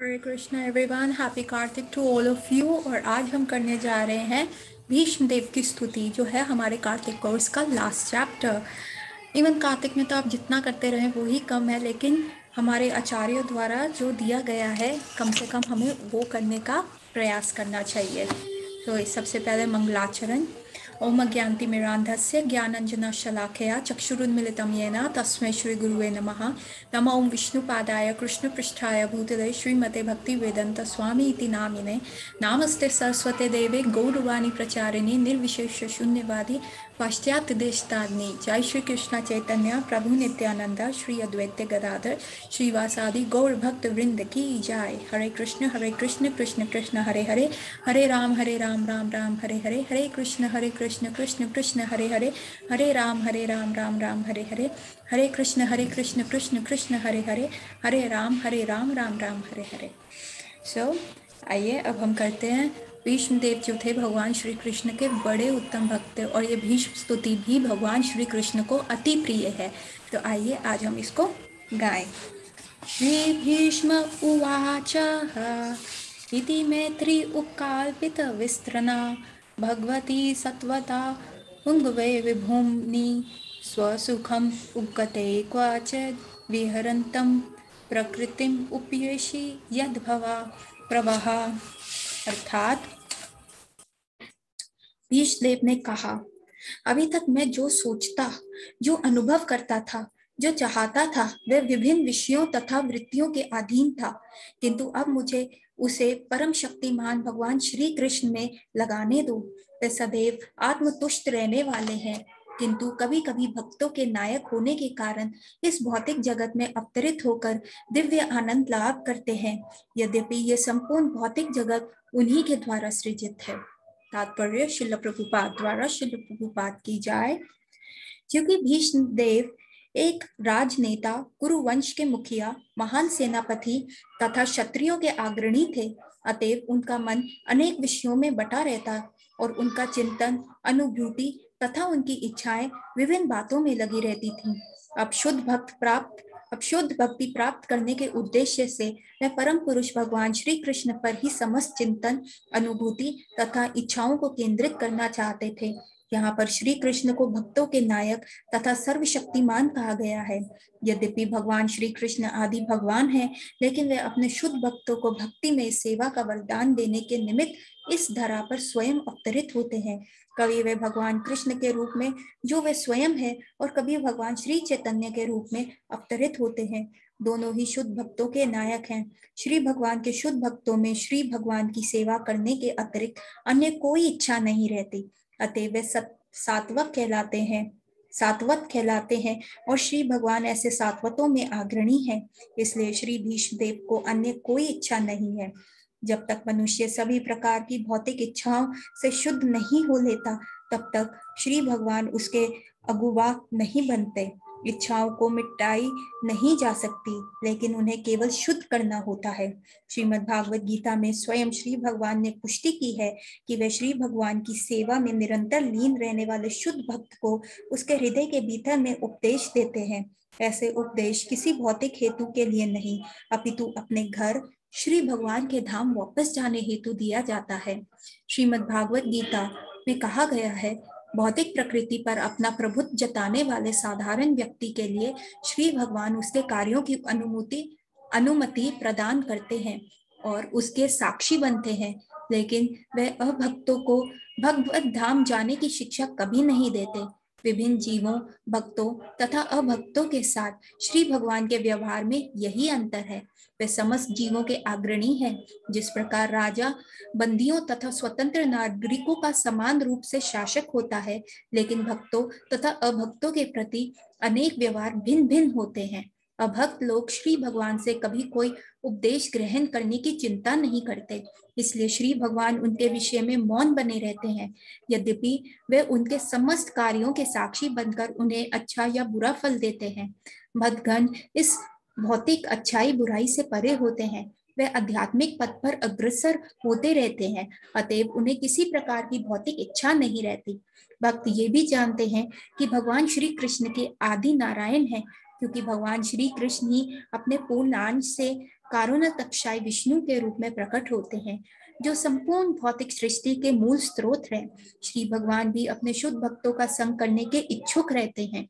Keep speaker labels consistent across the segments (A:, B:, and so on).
A: Hare Krishna everyone, happy Kartik to all of you. और आज हम करने जा रहे हैं भीष्म देव की स्तुति, जो है हमारे कार्तिक कोर्स का लास्ट चैप्टर। इवन कार्तिक में तो आप जितना करते रहें वो ही कम है, लेकिन हमारे आचार्यों द्वारा जो दिया गया है कम से कम हमें वो करने का प्रयास करना चाहिए। तो सबसे पहले मंगलाचरण। ओम अज्ञानतिमिरान्धस्य ज्ञानाञ्जनशलाकया चक्षुरुन्मीलितं येन तस्मै श्रीगुरुवे नमः। नमो ओं विष्णुपादाय कृष्णपृष्ठाय भूतले श्रीमते भक्तिवेदान्त स्वामी इति नामिने। नामस्ते सरस्वते देवे गौरवाणी प्रचारिणे निर्विशेष शून्यवादी पाश्चात्य देशताग्नि। जय श्री कृष्ण चैतन्य प्रभु नित्यानंद श्री अद्वैत गदाधर श्रीवासादि गौर भक्त वृंद की जय। हरे कृष्ण कृष्ण कृष्ण हरे हरे, हरे राम राम राम हरे हरे, हरे कृष्ण कृष्ण कृष्ण हरे हरे, हरे राम राम राम हरे हरे, हरे कृष्ण कृष्ण कृष्ण हरे हरे, हरे राम राम राम हरे हरे। सो आइए अब हम करते हैं। भीष्म देव जो थे भगवान श्री कृष्ण के बड़े उत्तम भक्त थे, और ये भीष्म स्तुति भी भगवान श्री कृष्ण को अति प्रिय है। तो आइए आज हम इसको गाएं। श्री भीष्म उवाच इति मैत्री उक्काल्पित विस्तृणा भगवती सत्वता पुंगवे विभूम्नि स्वसुखम उपगते क्वचित् विहरन्तं प्रकृतिम उपयेषि यद्भवा प्रवाह। अर्थात भीष्मदेव ने कहा, अभी तक मैं जो सोचता, जो अनुभव करता था, जो चाहता था, वह विभिन्न विषयों तथा वृत्तियों के अधीन था, किंतु अब मुझे उसे परम शक्तिमान भगवान श्री कृष्ण में लगाने दो। वे सदैव आत्मतुष्ट रहने वाले हैं, किंतु कभी कभी भक्तों के नायक होने के कारण इस भौतिक जगत में अवतरित होकर दिव्य आनंद लाभ करते हैं। यद्यपि ये संपूर्ण भौतिक जगत उन्हीं के द्वारा सृजित है। तात्पर्य श्रील प्रभुपाद द्वारा श्रील प्रभुपाद की जाए। क्योंकि भीष्म देव एक राजनेता, कुरुवंश के मुखिया, महान सेनापति तथा क्षत्रियों के अग्रणी थे, अतएव उनका मन अनेक विषयों में बटा रहता और उनका चिंतन, अनुभूति तथा उनकी इच्छाएं विभिन्न बातों में लगी रहती थीं। अब शुद्ध भक्ति प्राप्त करने के उद्देश्य से वह परम पुरुष भगवान श्री कृष्ण पर ही समस्त चिंतन, अनुभूति तथा इच्छाओं को केंद्रित करना चाहते थे। यहाँ पर श्री कृष्ण को भक्तों के नायक तथा सर्वशक्तिमान कहा गया है। यद्यपि भगवान श्री कृष्ण आदि भगवान हैं, लेकिन वे अपने शुद्ध भक्तों को भक्ति में सेवा का वरदान देने के निमित्त इस धरा पर स्वयं अवतरित होते हैं। कभी वे भगवान कृष्ण के रूप में, जो वे स्वयं है, और कभी भगवान श्री चैतन्य के रूप में अवतरित होते हैं। दोनों ही शुद्ध भक्तों के नायक हैं। श्री भगवान के शुद्ध भक्तों में श्री भगवान की सेवा करने के अतिरिक्त अन्य कोई इच्छा नहीं रहती, अतः वे सात्वत कहलाते हैं और श्री भगवान ऐसे सात्वतों में अग्रणी हैं। इसलिए श्री भीष्म देव को अन्य कोई इच्छा नहीं है। जब तक मनुष्य सभी प्रकार की भौतिक इच्छाओं से शुद्ध नहीं हो लेता, तब तक श्री भगवान उसके अगुवा नहीं बनते। इच्छाओं को मिटाई नहीं जा सकती, लेकिन उन्हें केवल शुद्ध करना होता है। श्रीमद् भागवत गीता में स्वयं श्री भगवान ने पुष्टि की है कि वे श्री भगवान की सेवा में निरंतर लीन रहने वाले शुद्ध भक्त को उसके हृदय के भीतर में उपदेश देते हैं। ऐसे उपदेश किसी भौतिक हेतु के लिए नहीं, अपितु अपने घर श्री भगवान के धाम वापस जाने हेतु दिया जाता है। श्रीमद् भागवत गीता में कहा गया है, भौतिक प्रकृति पर अपना प्रभुत्व जताने वाले साधारण व्यक्ति के लिए श्री भगवान उसके कार्यों की अनुमति प्रदान करते हैं और उसके साक्षी बनते हैं, लेकिन वह अभक्तों को भगवत धाम जाने की शिक्षा कभी नहीं देते। विभिन्न जीवों, भक्तों तथा अभक्तों के साथ श्री भगवान के व्यवहार में यही अंतर है। वे समस्त जीवों के अग्रणी हैं। जिस प्रकार राजा बंदियों तथा स्वतंत्र नागरिकों का समान रूप से शासक होता है, लेकिन भक्तों तथा अभक्तों के प्रति अनेक व्यवहार भिन्न भिन्न होते हैं। अभक्त लोग श्री भगवान से कभी कोई उपदेश ग्रहण करने की चिंता नहीं करते, इसलिए श्री भगवान उनके विषय में मौन बने रहते हैं। यद्यपि वे उनके समस्त कार्यों के साक्षी बनकर उन्हें अच्छा या बुरा फल देते हैं। भक्तगण इस भौतिक अच्छाई बुराई से परे होते हैं। वे आध्यात्मिक पथ पर अग्रसर होते रहते हैं, अतएव उन्हें किसी प्रकार की भौतिक इच्छा नहीं रहती। भक्त ये भी जानते हैं कि भगवान श्री कृष्ण के आदि नारायण हैं, क्योंकि भगवान श्री कृष्ण ही अपने पूर्ण अंश से कारुण्यतक्षाई विष्णु के रूप में प्रकट होते हैं, जो संपूर्ण भौतिक सृष्टि के मूल स्रोत हैं। श्री भगवान भी अपने शुद्ध भक्तों का संग करने के इच्छुक रहते हैं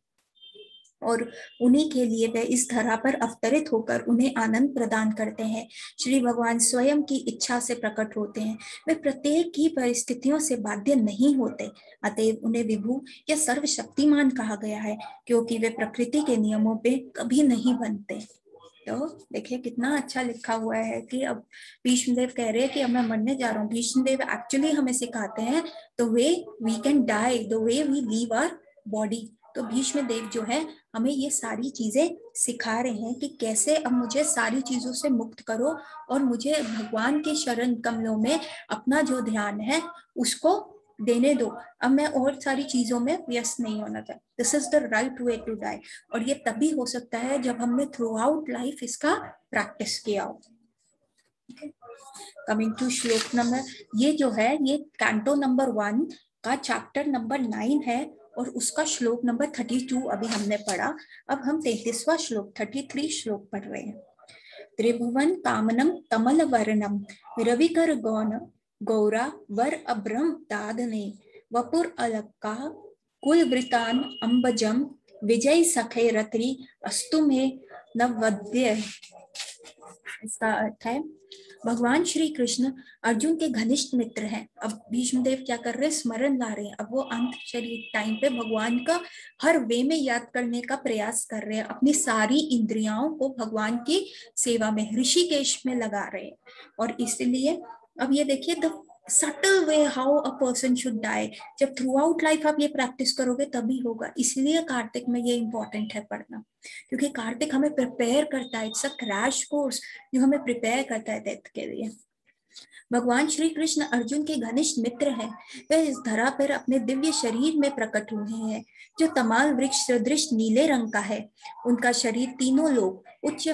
A: और उन्हीं के लिए वे इस धरा पर अवतरित होकर उन्हें आनंद प्रदान करते हैं। श्री भगवान स्वयं की इच्छा से प्रकट होते हैं। वे प्रत्येक ही परिस्थितियों से बाध्य नहीं होते, अतएव उन्हें विभु या सर्वशक्तिमान कहा गया है, क्योंकि वे प्रकृति के नियमों पे कभी नहीं बनते। तो देखिए कितना अच्छा लिखा हुआ है कि अब भीष्मदेव कह रहे हैं कि अब मैं मरने जा रहा हूँ। भीष्मदेव एक्चुअली हमें सिखाते हैं the way we can die, the way we leave our body. तो भीष्मदेव जो है हमें ये सारी चीजें सिखा रहे हैं कि कैसे अब मुझे सारी चीजों से मुक्त करो और मुझे भगवान के शरण कमलों में अपना जो ध्यान है उसको देने दो। अब मैं और सारी चीजों में व्यस्त नहीं होना चाहिए। This is the right way to die. और ये तभी हो सकता है जब हमने थ्रू आउट लाइफ इसका प्रैक्टिस किया हो। कमिंग टू श्लोक नंबर, ये जो है ये कैंटो नंबर 1 का चैप्टर नंबर 9 है और उसका श्लोक नंबर 32 अभी हमने पढ़ा। अब हम 33वां श्लोक 33 श्लोक पढ़ रहे हैं। त्रिभुवन कामनम कमल वर्णम रविकर गौन गौरा वर अभ्रम दादने वपुर अलक्का कुलवृतान अंबजम विजय सखे रत्रि अस्तु में नवद्य। इसका अर्थ है भगवान श्री कृष्ण अर्जुन के घनिष्ठ मित्र हैं। अब भीष्मदेव क्या कर रहे हैं, स्मरण ला रहे हैं। अब वो अंत शरीर टाइम पे भगवान का हर वे में याद करने का प्रयास कर रहे हैं, अपनी सारी इंद्रियाओं को भगवान की सेवा में ऋषिकेश में लगा रहे हैं। और इसलिए अब ये देखिए the subtle way how a person should die. जब थ्रू आउट लाइफ आप ये प्रैक्टिस करोगे तभी होगा। इसलिए कार्तिक में ये इंपॉर्टेंट है पढ़ना, क्योंकि कार्तिक हमें प्रिपेयर करता है। इट्स अ क्रैश कोर्स जो हमें प्रिपेयर करता है डेथ के लिए। भगवान श्री कृष्ण अर्जुन के घनिष्ठ मित्र हैं। वे इस धरा पर अपने दिव्य शरीर में प्रकट हुए हैं, जो तमाल वृक्ष सदृश नीले रंग का है। उनका शरीर तीनों लोक, उच्च,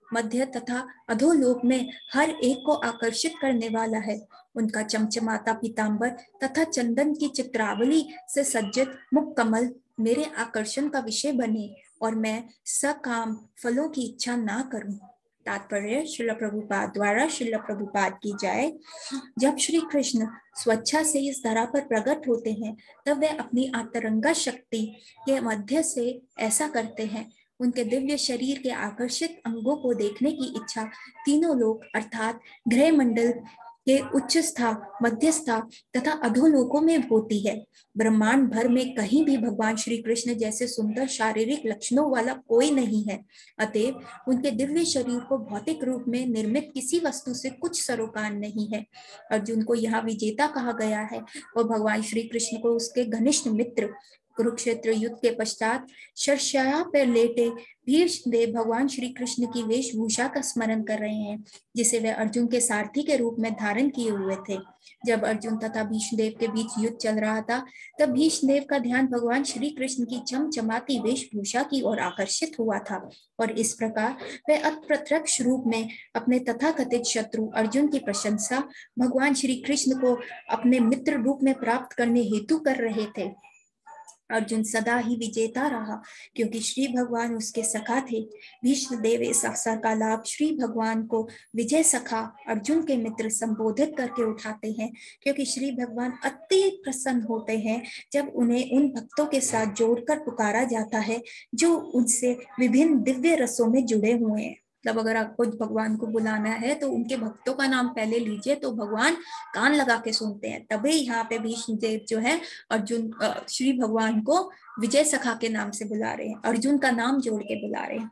A: मध्य तथा अधोलोक में हर एक को आकर्षित करने वाला है। उनका चमचमाता पीतांबर तथा चंदन की चित्रावली से सज्जित मुख कमल मेरे आकर्षण का विषय बने और मैं सकाम फलों की इच्छा ना करूं। तात्पर्य श्रील प्रभुपाद द्वारा, श्रील प्रभुपाद की जाए। जब श्री कृष्ण स्वेच्छा से इस धरा पर प्रकट होते हैं तब वे अपनी अंतरंगा शक्ति के मध्य से ऐसा करते हैं। उनके दिव्य शरीर के आकर्षित अंगों को देखने की इच्छा तीनों लोक अर्थात ग्रह मंडल के उच्च स्था, मध्यस्था तथा अधोलोकों में होती है। ब्रह्मांड भर में कहीं भी भगवान श्री कृष्ण जैसे सुंदर शारीरिक लक्षणों वाला कोई नहीं है। अतएव उनके दिव्य शरीर को भौतिक रूप में निर्मित किसी वस्तु से कुछ सरोकार नहीं है। अर्जुन को यहाँ विजेता कहा गया है और भगवान श्री कृष्ण को उसके घनिष्ठ मित्र। कुरुक्षेत्र युद्ध के पश्चात शरशय्या पर लेटे भीष्मदेव भगवान श्री कृष्ण की वेशभूषा का स्मरण कर रहे हैं, जिसे वे अर्जुन के सारथी के रूप में धारण किए हुए थे। जब अर्जुन तथा भीष्मदेव के बीच युद्ध चल रहा था तब भीष्मदेव का ध्यान भगवान श्री कृष्ण की चमचमाती वेशभूषा की ओर आकर्षित हुआ था और इस प्रकार वे अप्रत्यक्ष रूप में अपने तथाकथित शत्रु अर्जुन की प्रशंसा भगवान श्री कृष्ण को अपने मित्र रूप में प्राप्त करने हेतु कर रहे थे। अर्जुन सदा ही विजेता रहा क्योंकि श्री भगवान उसके सखा थे। भीष्मदेव इस अवसर का लाभ श्री भगवान को विजय सखा अर्जुन के मित्र संबोधित करके उठाते हैं, क्योंकि श्री भगवान अति प्रसन्न होते हैं जब उन्हें उन भक्तों के साथ जोड़कर पुकारा जाता है जो उनसे विभिन्न दिव्य रसों में जुड़े हुए हैं। मतलब अगर आपको भगवान को बुलाना है तो उनके भक्तों का नाम पहले लीजिए तो भगवान कान लगा के सुनते हैं। तभी यहाँ पे भीष्मदेव जो है अर्जुन श्री भगवान को विजय सखा के नाम से बुला रहे हैं, अर्जुन का नाम जोड़ के बुला रहे हैं।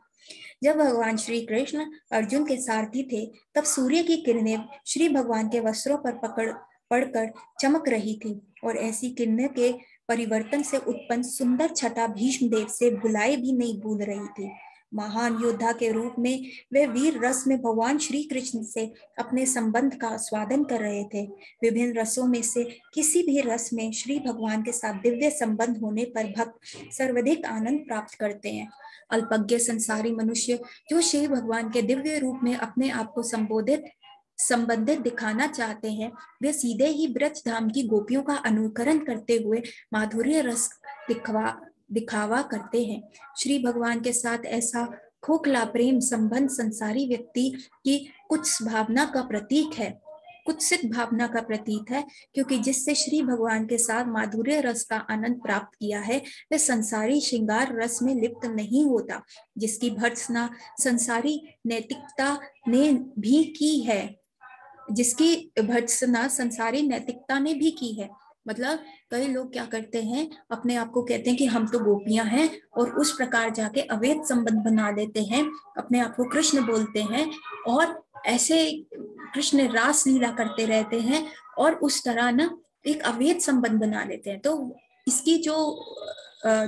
A: जब भगवान श्री कृष्ण अर्जुन के सारथी थे तब सूर्य की किरणें श्री भगवान के वस्त्रों पर पड़कर चमक रही थी और ऐसी किरणें के परिवर्तन से उत्पन्न सुंदर छटा भीष्मदेव से भुलाए भी नहीं भूल रही थी। महान योद्धा के रूप में वे वीर रस में भगवान श्री कृष्ण से अपने संबंध का स्वादन कर रहे थे। विभिन्न रसों में से किसी भी रस में श्री भगवान के साथ दिव्य संबंध होने पर भक्त सर्वाधिक आनंद प्राप्त करते हैं। अल्पज्ञ संसारी मनुष्य जो श्री भगवान के दिव्य रूप में अपने आप को संबंधित दिखाना चाहते हैं, वे सीधे ही ब्रज धाम की गोपियों का अनुकरण करते हुए माधुर्य रस दिखावा करते हैं। श्री भगवान के साथ ऐसा खोखला प्रेम संबंध संसारी व्यक्ति की कुछ भावना का प्रतीक है, कुत्सित भावना का प्रतीक है, क्योंकि जिससे श्री भगवान के साथ माधुर्य रस का आनंद प्राप्त किया है वह संसारी श्रृंगार रस में लिप्त नहीं होता, जिसकी भर्त्सना संसारी नैतिकता ने भी की है, जिसकी भर्त्सना संसारी नैतिकता ने भी की है। मतलब कई लोग क्या करते हैं, अपने आप को कहते हैं कि हम तो गोपियां हैं, और उस प्रकार जाके अवैध संबंध बना लेते हैं, अपने आप को कृष्ण बोलते हैं और ऐसे कृष्ण रास लीला करते रहते हैं और उस तरह ना एक अवैध संबंध बना लेते हैं। तो इसकी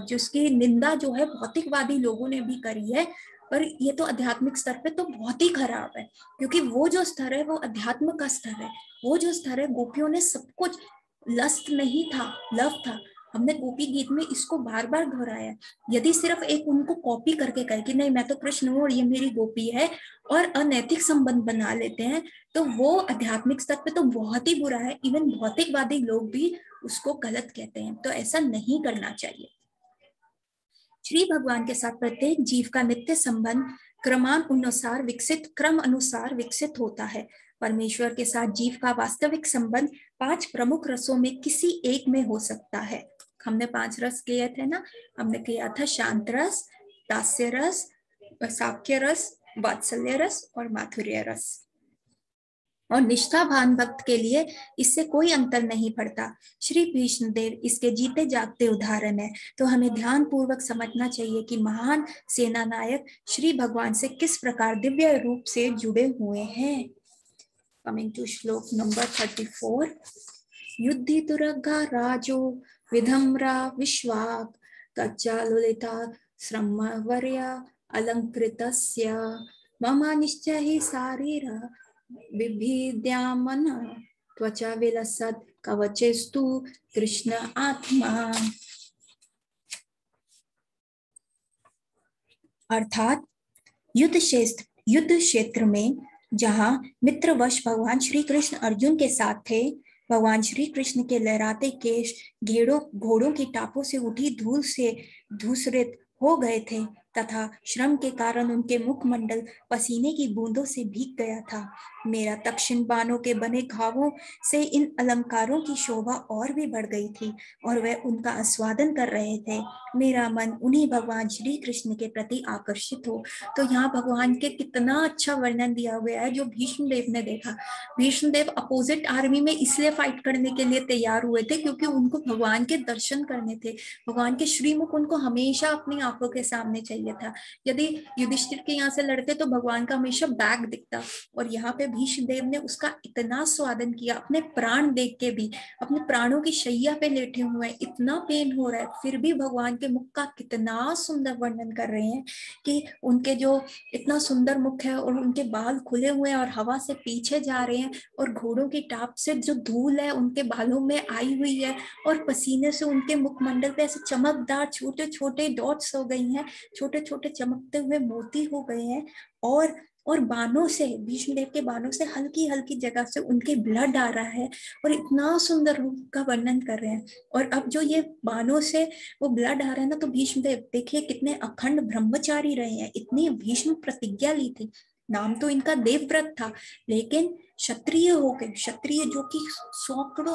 A: जिसकी निंदा जो है भौतिकवादी लोगों ने भी करी है, पर ये तो आध्यात्मिक स्तर पे तो बहुत ही खराब है, क्योंकि वो जो स्तर है वो अध्यात्म का स्तर है। वो जो स्तर है, गोपियों ने सब कुछ, लस्ट नहीं था, लव था। हमने गोपी गीत में इसको बार बार दोहराया। यदि सिर्फ एक उनको कॉपी करके कहे कि नहीं मैं तो कृष्ण हूँ और ये मेरी गोपी है, और अनैतिक संबंध बना लेते हैं, तो वो आध्यात्मिक स्तर पे तो बहुत ही बुरा है। इवन भौतिकवादी लोग भी उसको गलत कहते हैं, तो ऐसा नहीं करना चाहिए। श्री भगवान के साथ प्रत्येक जीव का नित्य संबंध क्रम अनुसार विकसित होता है। परमेश्वर के साथ जीव का वास्तविक संबंध 5 प्रमुख रसों में किसी एक में हो सकता है। हमने 5 रस किए थे ना, हमने किया था शांत रस, दास्य रस, साख्य रस, वात्सल्य रस और माधुर्य रस। और निष्ठावान भक्त के लिए इससे कोई अंतर नहीं पड़ता। श्री भीष्म देव इसके जीते जागते उदाहरण है। तो हमें ध्यान पूर्वक समझना चाहिए कि महान सेना नायक श्री भगवान से किस प्रकार दिव्य रूप से जुड़े हुए हैं। कमिंग टू श्लोक नंबर 34। युद्धि दुर्गा राजो विधम्रा विश्वाक गज्जा ललिता श्रमवर्या अलंकृतस्य मम निश्चय शारीरा विभिद्यामन त्वचा विलसत् कवचेस्तु कृष्ण आत्मा। अर्थात युद्ध क्षेत्र में जहां मित्रवश भगवान श्री कृष्ण अर्जुन के साथ थे, भगवान श्री कृष्ण के लहराते केश घोड़ों की टापों से उठी धूल से धूसरित हो गए थे तथा श्रम के कारण उनके मुखमंडल पसीने की बूंदों से भीग गया था। मेरा तक्षण बाणों के बने घावों से इन अलंकारों की शोभा और भी बढ़ गई थी और वह उनका आस्वादन कर रहे थे। मेरा मन उन्हीं भगवान श्री कृष्ण के प्रति आकर्षित हो। तो यहाँ भगवान के कितना अच्छा वर्णन दिया हुआ है जो भीष्म देव ने देखा। भीष्म देव अपोजिट आर्मी में इसलिए फाइट करने के लिए तैयार हुए थे क्योंकि उनको भगवान के दर्शन करने थे, भगवान के श्रीमुख उनको हमेशा अपनी आंखों के सामने चाहिए था। यदि युधिष्ठिर के यहाँ से लड़ते तो भगवान का हमेशा बैक दिखता, और यहाँ पे भीष्म देव ने उसका इतना स्वादन किया, अपने प्राण देख के भी, अपने प्राणों की शैया पे लेटे हुए, इतना पेन हो रहा है, फिर भी भगवान के मुख का कितना सुंदर वर्णन कर रहे हैं कि उनके जो इतना सुंदर मुख है और उनके बाल खुले हुए हैं और हवा से पीछे जा रहे हैं, और घोड़ों की टाप से जो धूल है उनके बालों में आई हुई है, और पसीने से उनके मुखमंडल पे ऐसे चमकदार छोटे छोटे डॉट्स हो गई हैं, छोटे छोटे चमकते हुए मोती हो गए हैं, और बाणों से, भीष्मदेव के बाणों से हल्की हल्की जगह से उनके ब्लड आ रहा है, और इतना सुंदर रूप का वर्णन कर रहे हैं। और अब जो ये बाणों से वो ब्लड आ रहा है ना, तो भीष्मदेव देखिए कितने अखंड ब्रह्मचारी रहे हैं, इतनी भीष्म प्रतिज्ञा ली थी। नाम तो इनका देवव्रत था, लेकिन क्षत्रिय होकर, क्षत्रिय जो कि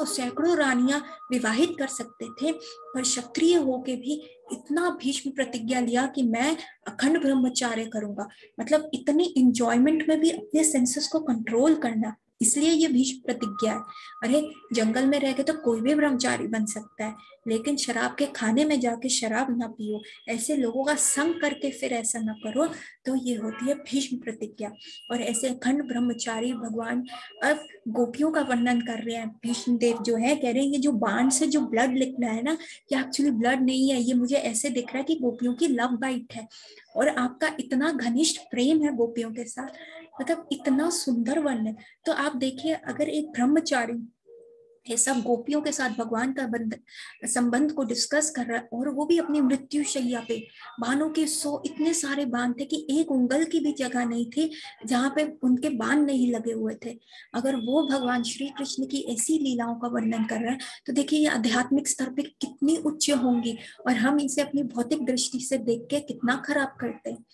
A: सैकड़ों रानियां विवाहित कर सकते थे, पर क्षत्रिय होके भी इतना भीष्म प्रतिज्ञा लिया कि मैं अखंड ब्रह्मचार्य करूंगा। मतलब इतनी इंजॉयमेंट में भी अपने सेंसेस को कंट्रोल करना, इसलिए ये भीष्म प्रतिज्ञा है। अरे जंगल में रह के तो कोई भी ब्रह्मचारी बन सकता है, लेकिन शराब के खाने में जाके शराब ना पियो, ऐसे लोगों का संग करके फिर ऐसा ना करो, तो ये होती है भीष्म प्रतिज्ञा। और ऐसे अखंड ब्रह्मचारी भगवान अब गोपियों का वर्णन कर रहे हैं। भीष्म देव जो है कह रहे हैं ये जो बाण से जो ब्लड निकला है ना, ये एक्चुअली ब्लड नहीं है, ये मुझे ऐसे दिख रहा है कि गोपियों की लव बाइट है, और आपका इतना घनिष्ठ प्रेम है गोपियों के साथ, मतलब इतना सुंदर वर्णन। तो आप देखिए, अगर एक ब्रह्मचारी ये सब गोपियों के साथ भगवान का संबंध को डिस्कस कर रहा है, और वो भी अपनी मृत्यु शैया पे। बाणों के 100 इतने सारे बाण थे कि एक उंगल की भी जगह नहीं थी जहां पे उनके बाण नहीं लगे हुए थे। अगर वो भगवान श्री कृष्ण की ऐसी लीलाओं का वर्णन कर रहा है तो देखिए ये आध्यात्मिक स्तर पे कितनी उच्च होंगी, और हम इसे अपनी भौतिक दृष्टि से देख के कितना खराब करते हैं।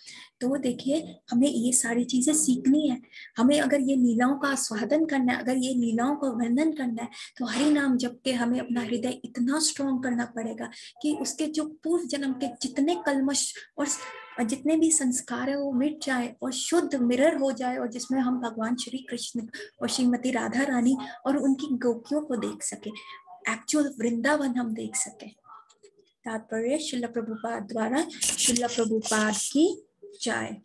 A: तो देखिए हमें ये सारी चीजें सीखनी है। हमें अगर ये लीलाओं का आस्वादन करना है, अगर ये लीलाओं का वर्णन करना है, तो हरि नाम जप के हमें अपना हृदय इतना स्ट्रॉन्ग करना पड़ेगा कि उसके जो पूर्व जन्म के जितने कल्मश और जितने भी संस्कार है वो मिट जाए और शुद्ध मिरर हो जाए, और जिसमें हम भगवान श्री कृष्ण और श्रीमती राधा रानी और उनकी गोपियों को देख सके, एक्चुअल वृंदावन हम देख सके। तात्पर्य श्रील प्रभुपाद द्वारा। श्रील प्रभुपाद की जय।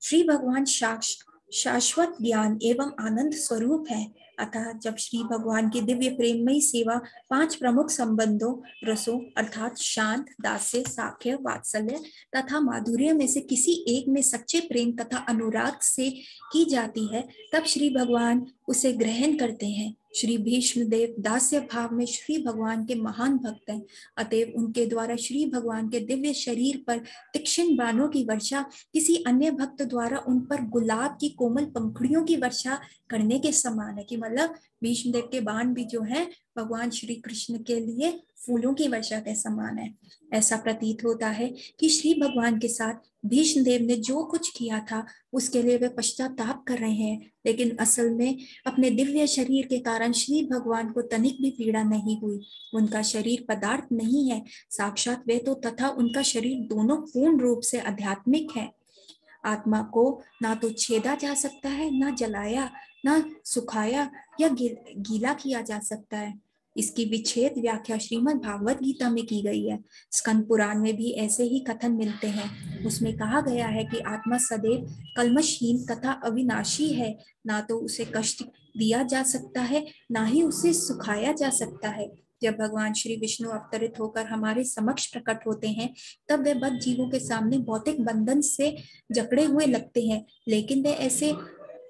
A: श्री भगवान शाश्वत ज्ञान एवं आनंद स्वरूप है। अतः जब श्री भगवान की दिव्य प्रेममयी सेवा 5 प्रमुख संबंधों रसों अर्थात शांत, दास्य, साख्य, वात्सल्य तथा माधुर्य में से किसी एक में सच्चे प्रेम तथा अनुराग से की जाती है, तब श्री भगवान उसे ग्रहण करते हैं। श्री भीष्म देव दास्य भाव में श्री भगवान के महान भक्त हैं, अतएव उनके द्वारा श्री भगवान के दिव्य शरीर पर तीक्ष्ण बाणों की वर्षा किसी अन्य भक्त द्वारा उन पर गुलाब की कोमल पंखुड़ियों की वर्षा करने के समान है। कि मतलब भीष्म देव के बाण भी जो है भगवान श्री कृष्ण के लिए फूलों की वर्षा के समान है। ऐसा प्रतीत होता है कि श्री भगवान के साथ भीष्म देव ने जो कुछ किया था उसके लिए वे पश्चाताप कर रहे हैं, लेकिन असल में अपने दिव्य शरीर के कारण श्री भगवान को तनिक भी पीड़ा नहीं हुई। उनका शरीर पदार्थ नहीं है, साक्षात वे तो तथा उनका शरीर दोनों पूर्ण रूप से आध्यात्मिक है। आत्मा को ना तो छेदा जा सकता है, ना जलाया, ना सुखाया या गीला किया जा सकता है। इसकी विच्छेद व्याख्या श्रीमद् भागवत गीता में की गई है। स्कंद पुराण में भी ऐसे ही कथन मिलते हैं। उसमें कहा गया है कि आत्मा सदैव कल्मशहीन तथा अविनाशी है, ना तो उसे कष्ट दिया जा सकता है, ना ही उसे सुखाया जा सकता है। जब भगवान श्री विष्णु अवतरित होकर हमारे समक्ष प्रकट होते हैं, तब वे बद्ध जीवों के सामने भौतिक बंधन से जकड़े हुए लगते हैं, लेकिन वे ऐसे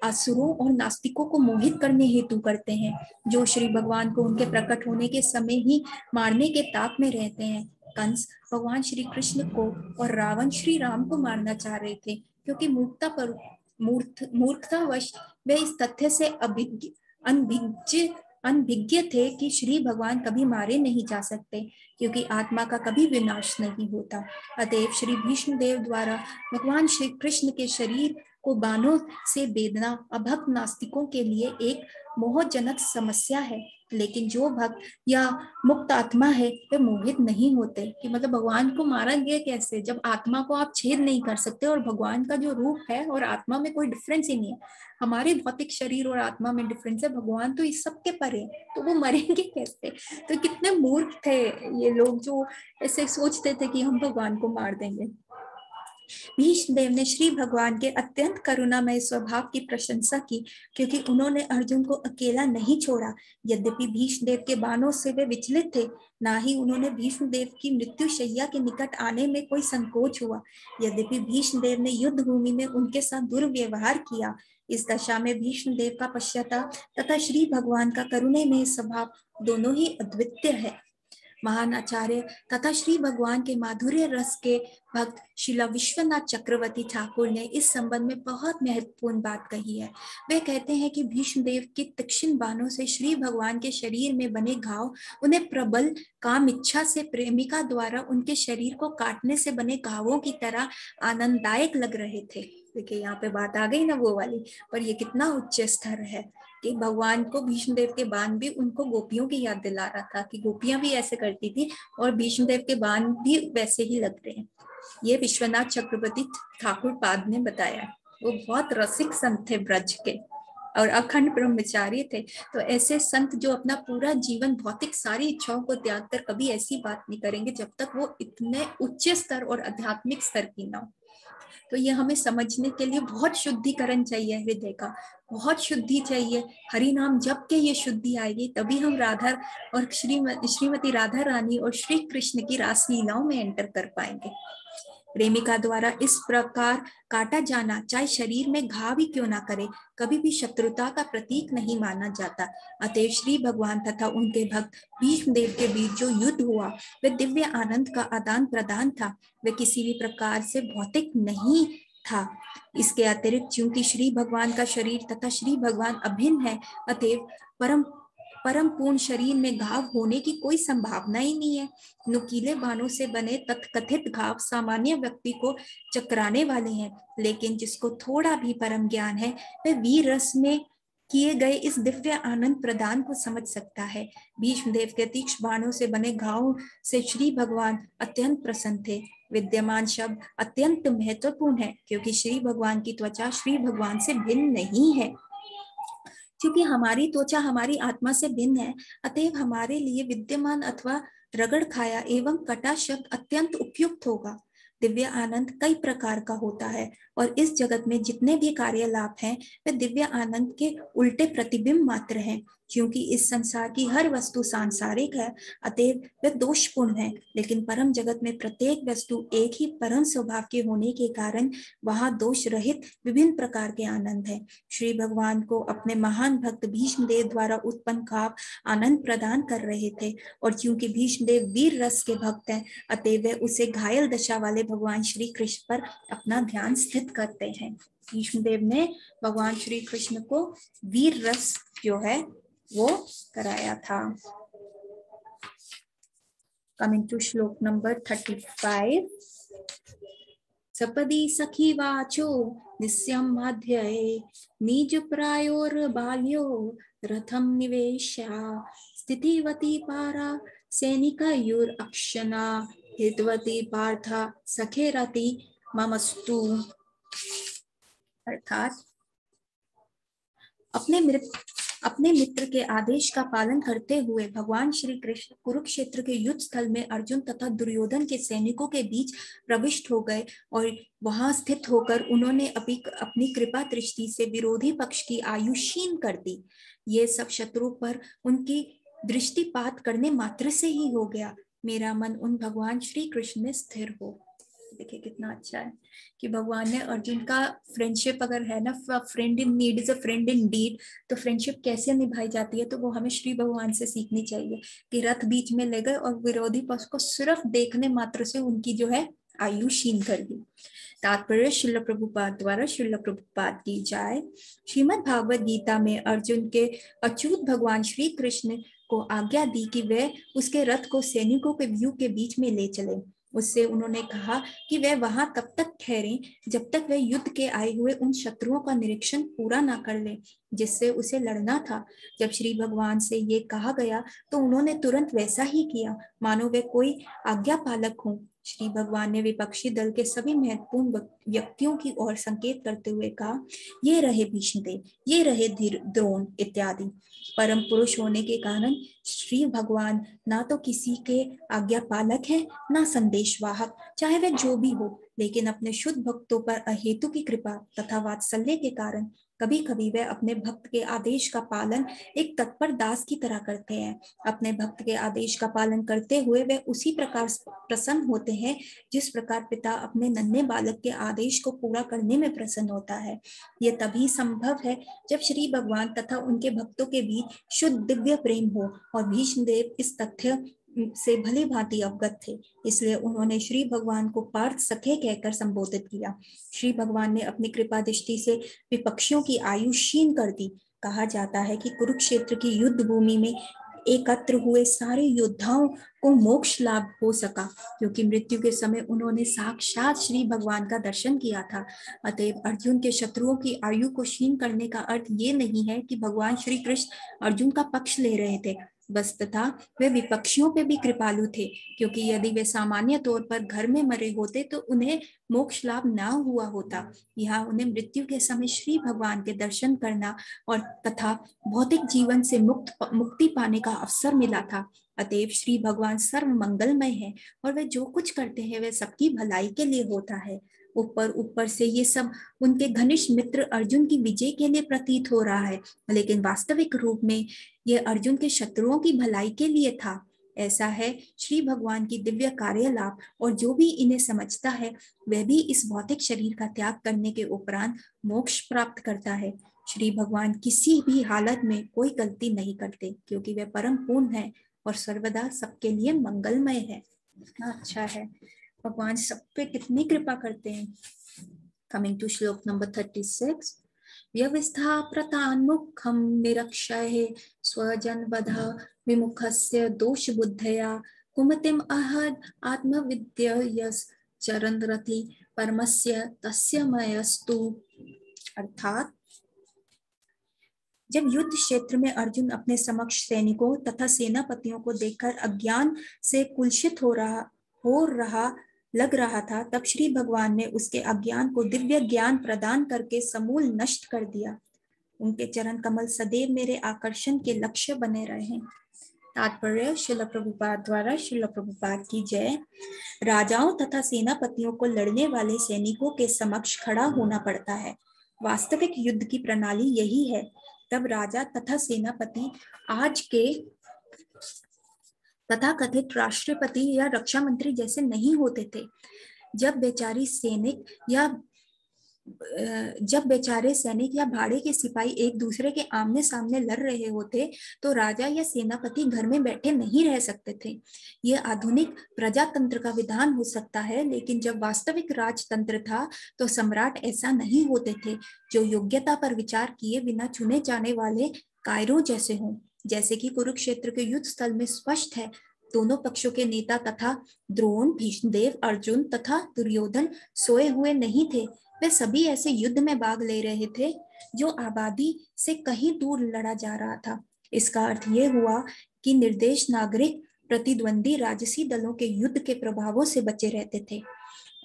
A: असुरों और नास्तिकों को मोहित करने हेतु करते हैं, जो श्री भगवान को उनके प्रकट होने के समय ही मारने के ताक में रहते हैं। कंस भगवान श्री कृष्ण को और रावण श्री राम को मारना चाह रहे थे, क्योंकि मूर्खतावश वे इस तथ्य से अनभिज्ञ थे कि श्री भगवान कभी मारे नहीं जा सकते, क्योंकि आत्मा का कभी विनाश नहीं होता। अतएव श्री भीष्म देव द्वारा भगवान श्री कृष्ण के शरीर को बाणों से बेदना अभक्त नास्तिकों के लिए एक मोहजनक समस्या है, लेकिन जो भक्त या मुक्त आत्मा है वे मोहित नहीं होते। कि मतलब भगवान को मारा गया कैसे, जब आत्मा को आप छेद नहीं कर सकते, और भगवान का जो रूप है और आत्मा में कोई डिफरेंस ही नहीं है। हमारे भौतिक शरीर और आत्मा में डिफरेंस है, भगवान तो इस सब के परे, तो वो मरेंगे कैसे। तो कितने मूर्ख थे ये लोग जो ऐसे सोचते थे कि हम भगवान को मार देंगे। भीष्म देव ने श्री भगवान के अत्यंत करुणामय स्वभाव की प्रशंसा की, क्योंकि उन्होंने अर्जुन को अकेला नहीं छोड़ा। यद्यपि भीष्म देव के बाणों से वे विचलित थे, ना ही उन्होंने भीष्म देव की मृत्यु शैया के निकट आने में कोई संकोच हुआ। यद्यपि भीष्म देव ने युद्ध भूमि में उनके साथ दुर्व्यवहार किया। इस दशा में भीष्म देव का पश्चाताप तथा श्री भगवान का करुणेमय स्वभाव दोनों ही अद्वितीय है। महान आचार्य तथा श्री भगवान के माधुर्य रस के भक्त शिला विश्वनाथ चक्रवर्ती ठाकुर ने इस संबंध में बहुत महत्वपूर्ण बात कही है। वे कहते हैं कि भीष्म देव की तीक्ष्ण बाणों से श्री भगवान के शरीर में बने घाव उन्हें प्रबल काम इच्छा से प्रेमिका द्वारा उनके शरीर को काटने से बने घावों की तरह आनंददायक लग रहे थे। देखिए यहाँ पे बात आ गई ना वो वाली, पर ये कितना उच्च स्तर है कि भगवान को भीष्म देव के बाण भी उनको गोपियों की याद दिला रहा था, कि गोपियां भी ऐसे करती थी और भीष्म देव के बाण भी वैसे ही लग रहे हैं। ये विश्वनाथ चक्रवर्ती ठाकुर पाद ने बताया। वो बहुत रसिक संत थे ब्रज के और अखंड ब्रह्मचारी थे। तो ऐसे संत जो अपना पूरा जीवन भौतिक सारी इच्छाओं को त्याग कर कभी ऐसी बात नहीं करेंगे जब तक वो इतने उच्च स्तर और आध्यात्मिक स्तर की ना हो। तो ये हमें समझने के लिए बहुत शुद्धिकरण चाहिए, हृदय का बहुत शुद्धि चाहिए। हरि नाम जप के ये शुद्धि आएगी, तभी हम राधा और श्रीमती राधा रानी और श्री कृष्ण की रास लीलाओं में एंटर कर पाएंगे। प्रेमिका द्वारा इस प्रकार काटा जाना, चाहे शरीर में घाव भी क्यों ना करे, कभी भी शत्रुता का प्रतीक नहीं माना जाता। अतएव श्री भगवान तथा उनके भक्त भीष्मदेव के बीच जो युद्ध हुआ वह दिव्य आनंद का आदान प्रदान था, वह किसी भी प्रकार से भौतिक नहीं था। इसके अतिरिक्त चूंकि श्री भगवान का शरीर तथा श्री भगवान अभिन्न है, अतएव परम पूर्ण शरीर में घाव होने की कोई संभावना ही नहीं है। नुकीले बाणों से बने तथकथित घाव सामान्य व्यक्ति को चकराने वाले हैं, लेकिन जिसको थोड़ा भी परम ज्ञान है वह वीर रस में किए गए इस दिव्य आनंद प्रदान को समझ सकता है। भीष्मदेव के तीक्ष्ण बाणों से बने घावों से श्री भगवान अत्यंत प्रसन्न थे। विद्यमान शब्द अत्यंत महत्वपूर्ण है, क्योंकि श्री भगवान की त्वचा श्री भगवान से भिन्न नहीं है। क्योंकि हमारी त्वचा हमारी आत्मा से भिन्न है, अतएव हमारे लिए विद्यमान अथवा रगड़ खाया एवं कटा शब्द अत्यंत उपयुक्त होगा। दिव्य आनंद कई प्रकार का होता है और इस जगत में जितने भी कार्यलाप हैं वे दिव्य आनंद के उल्टे प्रतिबिंब मात्र हैं। क्योंकि इस संसार की हर वस्तु सांसारिक है, अतएव वे दोषपूर्ण है, लेकिन परम जगत में प्रत्येक वस्तु एक ही परम स्वभाव के होने के कारण वहां दोष रहित विभिन्न प्रकार के आनंद है। श्री भगवान को अपने महान भक्त भीष्मदेव द्वारा उत्पन्न भाव आनंद प्रदान कर रहे थे, और क्योंकि भीष्मदेव वीर रस के भक्त हैं, अतएव वे उसे घायल दशा वाले भगवान श्री कृष्ण पर अपना ध्यान स्थित करते हैं। भीष्मदेव ने भगवान श्री कृष्ण को वीर रस जो है वो कराया था। कमिंग टू श्लोक नंबर 35। सपदी सखी वाचो निस्यम माध्यये निज प्रायोर बाल्यो रथम निवेश्य स्थितिवती पारा सैनिकयोर अक्षना हितवती पार्था सखेरति ममस्तु। अर्थात अपने मित्र के आदेश का पालन करते हुए भगवान श्री कृष्ण कुरुक्षेत्र के युद्ध स्थल में अर्जुन तथा दुर्योधन के सैनिकों के बीच प्रविष्ट हो गए और वहां स्थित होकर उन्होंने अपनी कृपा दृष्टि से विरोधी पक्ष की आयु क्षीण कर दी। ये सब शत्रु पर उनकी दृष्टिपात करने मात्र से ही हो गया। मेरा मन उन भगवान श्री कृष्ण में स्थिर हो। देखिए कितना अच्छा है कि भगवान ने अर्जुन का फ्रेंडशिप अगर है ना, friend in need is a friend in deed, तो फ्रेंडशिप कैसे निभाई जाती है तो वो हमें श्री भगवान से सीखनी चाहिए कि रथ बीच में ले गए और विरोधी पक्ष को सिर्फ देखने मात्र से उनकी जो है आयु क्षीण कर दी। तात्पर्य श्रील प्रभुपाद द्वारा श्रील प्रभुपाद की जाए। श्रीमद् भागवत गीता में अर्जुन के अच्युत भगवान श्री कृष्ण को आज्ञा दी कि वे उसके रथ को सैनिकों के व्यू के बीच में ले चले। उससे उन्होंने कहा कि वे वहां तब तक ठहरे जब तक वे युद्ध के आए हुए उन शत्रुओं का निरीक्षण पूरा ना कर ले जिससे उसे लड़ना था। जब श्री भगवान से ये कहा गया तो उन्होंने तुरंत वैसा ही किया, मानो वे कोई आज्ञा पालक हों। श्री भगवान ने विपक्षी दल के सभी महत्वपूर्ण व्यक्तियों की ओर संकेत करते हुए कहा, ये रहे भीष्मदेव, ये रहे द्रोण इत्यादि। परम पुरुष होने के कारण श्री भगवान ना तो किसी के आज्ञा पालक है ना संदेशवाहक, चाहे वह जो भी हो, लेकिन अपने शुद्ध भक्तों पर अहेतु की कृपा तथा वात्सल्य के कारण कभी कभी वे अपने भक्त के आदेश का पालन एक तत्पर दास की तरह करते हैं। अपने भक्त के आदेश का पालन करते हुए वे उसी प्रकार प्रसन्न होते हैं जिस प्रकार पिता अपने नन्हे बालक के आदेश को पूरा करने में प्रसन्न होता है। यह तभी संभव है जब श्री भगवान तथा उनके भक्तों के बीच शुद्ध दिव्य प्रेम हो, और भीष्मदेव इस तथ्य से भली भांति अवगत थे, इसलिए उन्होंने श्री भगवान को पार्थ सखे कहकर संबोधित किया। श्री भगवान ने अपनी कृपा दृष्टि से विपक्षियों की आयु क्षीण कर दी। कहा जाता है कि कुरुक्षेत्र की युद्ध भूमि में एकत्र हुए सारे योद्धाओं को मोक्ष लाभ हो सका, क्योंकि मृत्यु के समय उन्होंने साक्षात श्री भगवान का दर्शन किया था। अतएव अर्जुन के शत्रुओं की आयु को क्षीण करने का अर्थ ये नहीं है कि भगवान श्री कृष्ण अर्जुन का पक्ष ले रहे थे, बस तथा वे विपक्षियों पे भी कृपालु थे, क्योंकि यदि वे सामान्य तौर पर घर में मरे होते तो उन्हें मोक्ष लाभ ना हुआ होता। यहाँ उन्हें मृत्यु के समय श्री भगवान के दर्शन करना और तथा भौतिक जीवन से मुक्ति पाने का अवसर मिला था। अतएव श्री भगवान सर्व मंगलमय है और वे जो कुछ करते हैं वे सबकी भलाई के लिए होता है। ऊपर से ये सब उनके घनिष्ठ मित्र अर्जुन की विजय के लिए प्रतीत हो रहा है, लेकिन वास्तविक रूप में यह अर्जुन के शत्रुओं की भलाई के लिए था। ऐसा है श्री भगवान की दिव्य कार्य लाभ, और जो भी इन्हें समझता है वह भी इस भौतिक शरीर का त्याग करने के उपरांत मोक्ष प्राप्त करता है। श्री भगवान किसी भी हालत में कोई गलती नहीं करते, क्योंकि वे परम पूर्ण है और सर्वदा सबके लिए मंगलमय है। कितना अच्छा है, भगवान सब पे कितनी कृपा करते हैं। कमिंग टू श्लोक नंबर 36। व्यवस्था प्रतान्मुखम निरक्षय स्वजन वधा विमुखस्य दोष बुद्धया कुमतिम अहद आत्मविद्ययस चरण रति परमस्य तस्य मयस्तु। अर्थात जब युद्ध क्षेत्र में अर्जुन अपने समक्ष सैनिकों तथा सेनापतियों को देखकर अज्ञान से कुलसित हो रहा लग रहा था, तब श्री भगवान ने उसके अज्ञान को दिव्य ज्ञान प्रदान करके समूल नष्ट कर दिया। उनके चरण कमल सदैव मेरे आकर्षण के लक्ष्य बने रहे। तात्पर्य श्रील प्रभुपाद द्वारा। श्रील प्रभुपाद की जय। राजाओं तथा सेनापतियों को लड़ने वाले सैनिकों के समक्ष खड़ा होना पड़ता है। वास्तविक युद्ध की प्रणाली यही है। तब राजा तथा सेनापति आज के तथा कथित राष्ट्रपति या रक्षा मंत्री जैसे नहीं होते थे। जब बेचारे सैनिक या भाड़े के सिपाही एक दूसरे के आमने सामने लड़ रहे होते तो राजा या सेनापति घर में बैठे नहीं रह सकते थे। यह आधुनिक प्रजातंत्र का विधान हो सकता है, लेकिन जब वास्तविक राजतंत्र था तो सम्राट ऐसा नहीं होते थे, जो योग्यता पर विचार किए बिना चुने जाने वाले कायरों जैसे हों। जैसे कि कुरुक्षेत्र के युद्ध स्थल में स्पष्ट है, दोनों पक्षों के नेता तथा द्रोण, भीष्मदेव, अर्जुन तथा दुर्योधन सोए हुए नहीं थे। वे सभी ऐसे युद्ध में भाग ले रहे थे जो आबादी से कहीं दूर लड़ा जा रहा था। इसका अर्थ यह हुआ कि निर्देश नागरिक प्रतिद्वंदी राजसी दलों के युद्ध के प्रभावों से बचे रहते थे।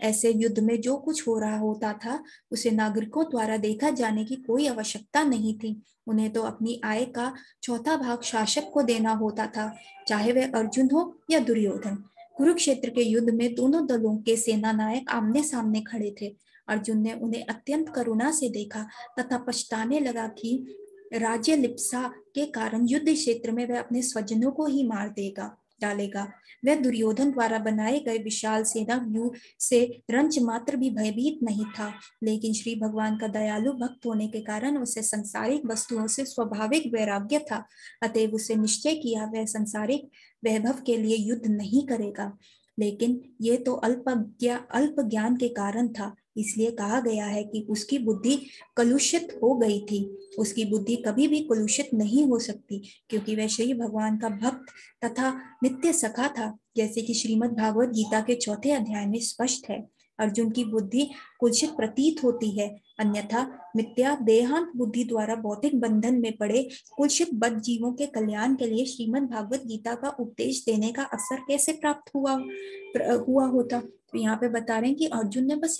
A: ऐसे युद्ध में जो कुछ हो रहा होता था उसे नागरिकों द्वारा देखा जाने की कोई आवश्यकता नहीं थी। उन्हें तो अपनी आय का चौथा भाग शासक को देना होता था, चाहे वह अर्जुन हो या दुर्योधन। कुरुक्षेत्र के युद्ध में दोनों दलों के सेना नायक आमने सामने खड़े थे। अर्जुन ने उन्हें अत्यंत करुणा से देखा तथा पछताने लगा कि राज्य लिप्सा के कारण युद्ध क्षेत्र में वह अपने स्वजनों को ही मार डालेगा। वह दुर्योधन द्वारा बनाए गए विशाल सेना व्यूह से रंच मात्र भी भयभीत नहीं था, लेकिन श्री भगवान का दयालु भक्त होने के कारण उसे संसारिक वस्तुओं से स्वाभाविक वैराग्य था। अतएव उसे निश्चय किया वह संसारिक वैभव के लिए युद्ध नहीं करेगा। लेकिन ये तो अल्प ज्ञान के कारण था। इसलिए कहा गया है कि उसकी बुद्धि कलुषित हो गई थी। उसकी बुद्धि कभी भी कलुषित नहीं हो सकती, क्योंकि वह श्री भगवान का भक्त तथा नित्य सखा था, जैसे कि श्रीमद् भागवत गीता के 4 अध्याय में स्पष्ट है। अर्जुन की बुद्धि कुलसित प्रतीत होती है, अन्यथा मिथ्या देहांत बुद्धि द्वारा भौतिक बंधन में पड़े कुलसित बद्ध जीवों के कल्याण के लिए श्रीमद् भागवत गीता का उपदेश देने का अवसर कैसे प्राप्त हुआ होता। तो यहाँ पे बता रहे हैं कि अर्जुन ने बस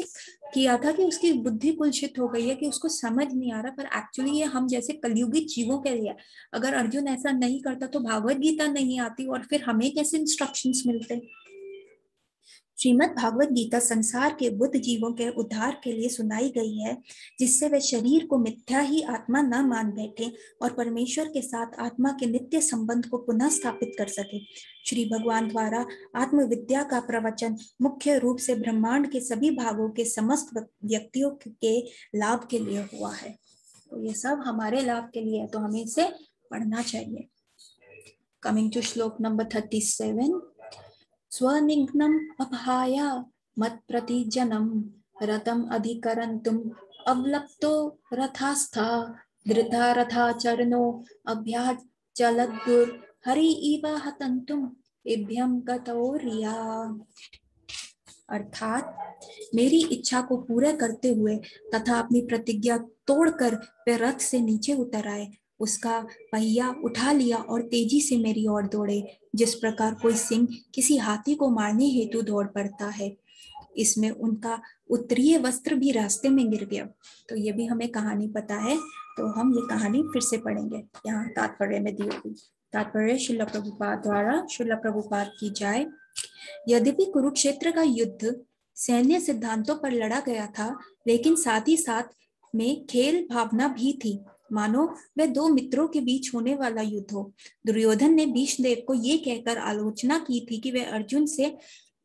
A: किया था कि उसकी बुद्धि कुलसित हो गई है, कि उसको समझ नहीं आ रहा, पर एक्चुअली ये हम जैसे कलयुगी जीवों के लिए। अगर अर्जुन ऐसा नहीं करता तो भागवत गीता नहीं आती और फिर हमें कैसे इंस्ट्रक्शंस मिलते। श्रीमद् भागवत गीता संसार के बुद्ध जीवों के उद्धार के लिए सुनाई गई है, जिससे वे शरीर को मिथ्या ही आत्मा न मान बैठे और परमेश्वर के साथ आत्मा के नित्य संबंध को पुनः स्थापित कर सके। श्री भगवान द्वारा आत्मविद्या का प्रवचन मुख्य रूप से ब्रह्मांड के सभी भागों के समस्त व्यक्तियों के लाभ के लिए हुआ है। तो ये सब हमारे लाभ के लिए है, तो हमें इसे पढ़ना चाहिए। कमिंग टू श्लोक नंबर 37। स्वनिघ्नम् अपहाय मत्प्रतिजनं रथम् अधिकरन्तुम् अवलप्तो रथास्था धृता रथाचरणो अभ्याचलद्गुर हरि इव हतन्तुम् इभ्यं गतोरिया। अर्थात मेरी इच्छा को पूरा करते हुए तथा अपनी प्रतिज्ञा तोड़कर वे रथ से नीचे उतर आए, उसका पहिया उठा लिया और तेजी से मेरी ओर दौड़े, जिस प्रकार कोई सिंह किसी हाथी को मारने हेतु दौड़ पड़ता है। इसमें उनका उत्तरीय वस्त्र भी रास्ते में गिर गया। तो ये भी हमें कहानी पता है, तो हम ये कहानी फिर से पढ़ेंगे। यहाँ तात्पर्य में दी हुई। तात्पर्य श्रील प्रभुपाद द्वारा। श्रील प्रभुपाद की जय। यद्यपि कुरुक्षेत्र का युद्ध सैन्य सिद्धांतों पर लड़ा गया था, लेकिन साथ ही साथ में खेल भावना भी थी। मानो वह दो मित्रों के बीच होने वाला युद्ध हो। दुर्योधन ने भीष्मदेव को ये कहकर आलोचना की थी कि वे अर्जुन से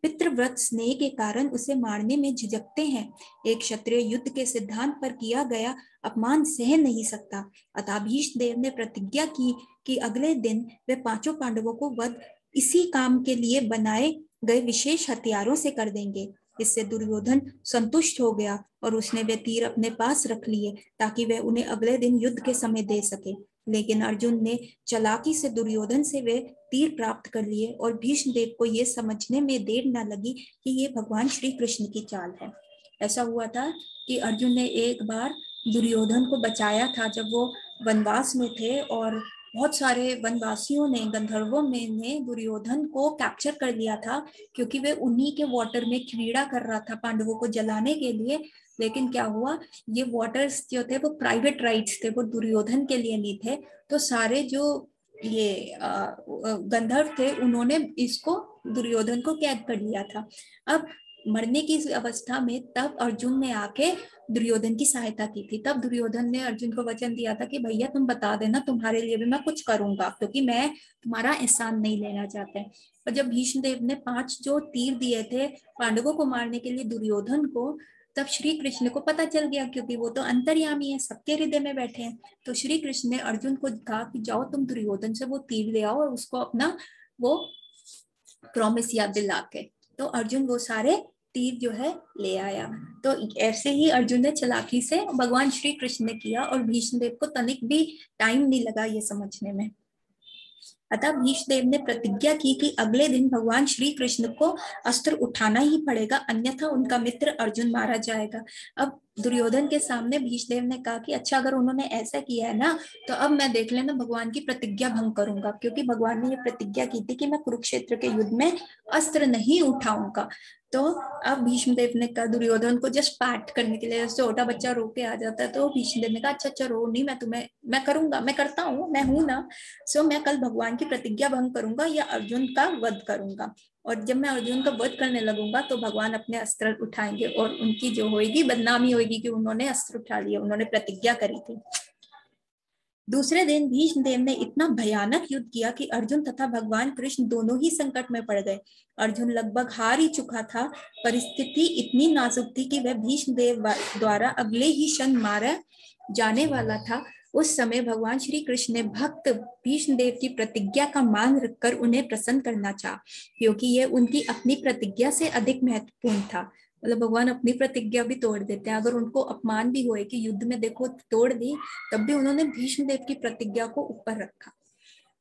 A: पितृव्रत स्नेह के कारण उसे मारने में झिझकते हैं। एक क्षत्रिय युद्ध के सिद्धांत पर किया गया अपमान सह नहीं सकता। अतः भीष्मदेव ने प्रतिज्ञा की कि अगले दिन वे पांचों पांडवों को वध इसी काम के लिए बनाए गए विशेष हथियारों से कर देंगे। इससे दुर्योधन संतुष्ट हो गया और उसने वे तीर अपने पास रख लिए ताकि वह उन्हें अगले दिन युद्ध के समय दे सके। लेकिन अर्जुन ने चालाकी से दुर्योधन से वे तीर प्राप्त कर लिए और भीष्मदेव को ये समझने में देर न लगी कि ये भगवान श्री कृष्ण की चाल है। ऐसा हुआ था कि अर्जुन ने एक बार दुर्योधन को बचाया था जब वो वनवास में थे और बहुत सारे वनवासियों ने, गंधर्वों में ने दुर्योधन को कैप्चर कर लिया था क्योंकि वे उन्हीं के वाटर में क्रीड़ा कर रहा था पांडवों को जलाने के लिए। लेकिन क्या हुआ, ये वाटर्स जो थे वो प्राइवेट राइट्स थे, वो दुर्योधन के लिए नहीं थे। तो सारे जो ये गंधर्व थे उन्होंने इसको दुर्योधन को कैद कर लिया था। अब मरने की अवस्था में तब अर्जुन ने आके दुर्योधन की सहायता की थी। तब दुर्योधन ने अर्जुन को वचन दिया था कि भैया तुम बता देना, तुम्हारे लिए भी मैं कुछ करूंगा क्योंकि मैं तुम्हारा एहसान नहीं लेना चाहता। और जब भीष्मदेव ने 5 जो तीर दिए थे पांडवों को मारने के लिए दुर्योधन को, तब श्री कृष्ण को पता चल गया क्योंकि वो तो अंतर्यामी है, सबके हृदय में बैठे हैं। तो श्री कृष्ण ने अर्जुन को कहा कि जाओ तुम दुर्योधन से वो तीर ले आओ और उसको अपना वो प्रॉमिस याद दिला के। तो अर्जुन वो सारे तीर जो है ले आया। तो ऐसे ही अर्जुन ने चालाकी से भगवान श्री कृष्ण ने किया और भीष्मदेव को तनिक भी टाइम नहीं लगा ये समझने में। अतः भीष्मदेव ने प्रतिज्ञा की कि अगले दिन भगवान श्री कृष्ण को अस्त्र उठाना ही पड़ेगा, अन्यथा उनका मित्र अर्जुन मारा जाएगा। अब दुर्योधन के सामने भीष्मदेव ने कहा कि अच्छा अगर उन्होंने ऐसा किया है ना, तो अब मैं देख लेना भगवान की प्रतिज्ञा भंग करूंगा, क्योंकि भगवान ने ये प्रतिज्ञा की थी कि मैं कुरुक्षेत्र के युद्ध में अस्त्र नहीं उठाऊंगा। तो अब भीष्मदेव ने कहा दुर्योधन को जस्ट पैट करने के लिए, जैसे छोटा बच्चा रो के आ जाता है, तो भीष्मदेव ने कहा अच्छा अच्छा रो नहीं, मैं करूंगा, मैं करता हूँ, मैं हूं ना। सो मैं कल भगवान की प्रतिज्ञा भंग करूंगा या अर्जुन का वध करूंगा, और जब मैं अर्जुन का वध करने लगूंगा तो भगवान अपने अस्त्र उठाएंगे और उनकी जो होगी बदनामी होगी कि उन्होंने अस्त्र उठा लिया, उन्होंने प्रतिज्ञा करी थी। दूसरे दिन भीष्मदेव ने इतना भयानक युद्ध किया कि अर्जुन तथा भगवान कृष्ण दोनों ही संकट में पड़ गए। अर्जुन लगभग हार ही चुका था। परिस्थिति इतनी नाजुक थी कि वह भीष्मदेव द्वारा अगले ही क्षण मारा जाने वाला था। उस समय भगवान श्री कृष्ण ने भक्त भीष्मदेव की प्रतिज्ञा का मान रखकर उन्हें प्रसन्न करना चाहा, क्योंकि यह उनकी अपनी प्रतिज्ञा से अधिक महत्वपूर्ण था। मतलब भगवान अपनी प्रतिज्ञा भी तोड़ देते हैं। अगर उनको अपमान भी होए कि युद्ध में देखो तोड़ दी, तब भी उन्होंने भीष्मदेव की प्रतिज्ञा को ऊपर रखा।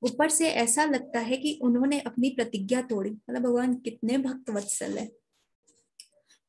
A: ऊपर से ऐसा लगता है कि उन्होंने अपनी प्रतिज्ञा तोड़ी। मतलब भगवान कितने भक्त वत्सल है।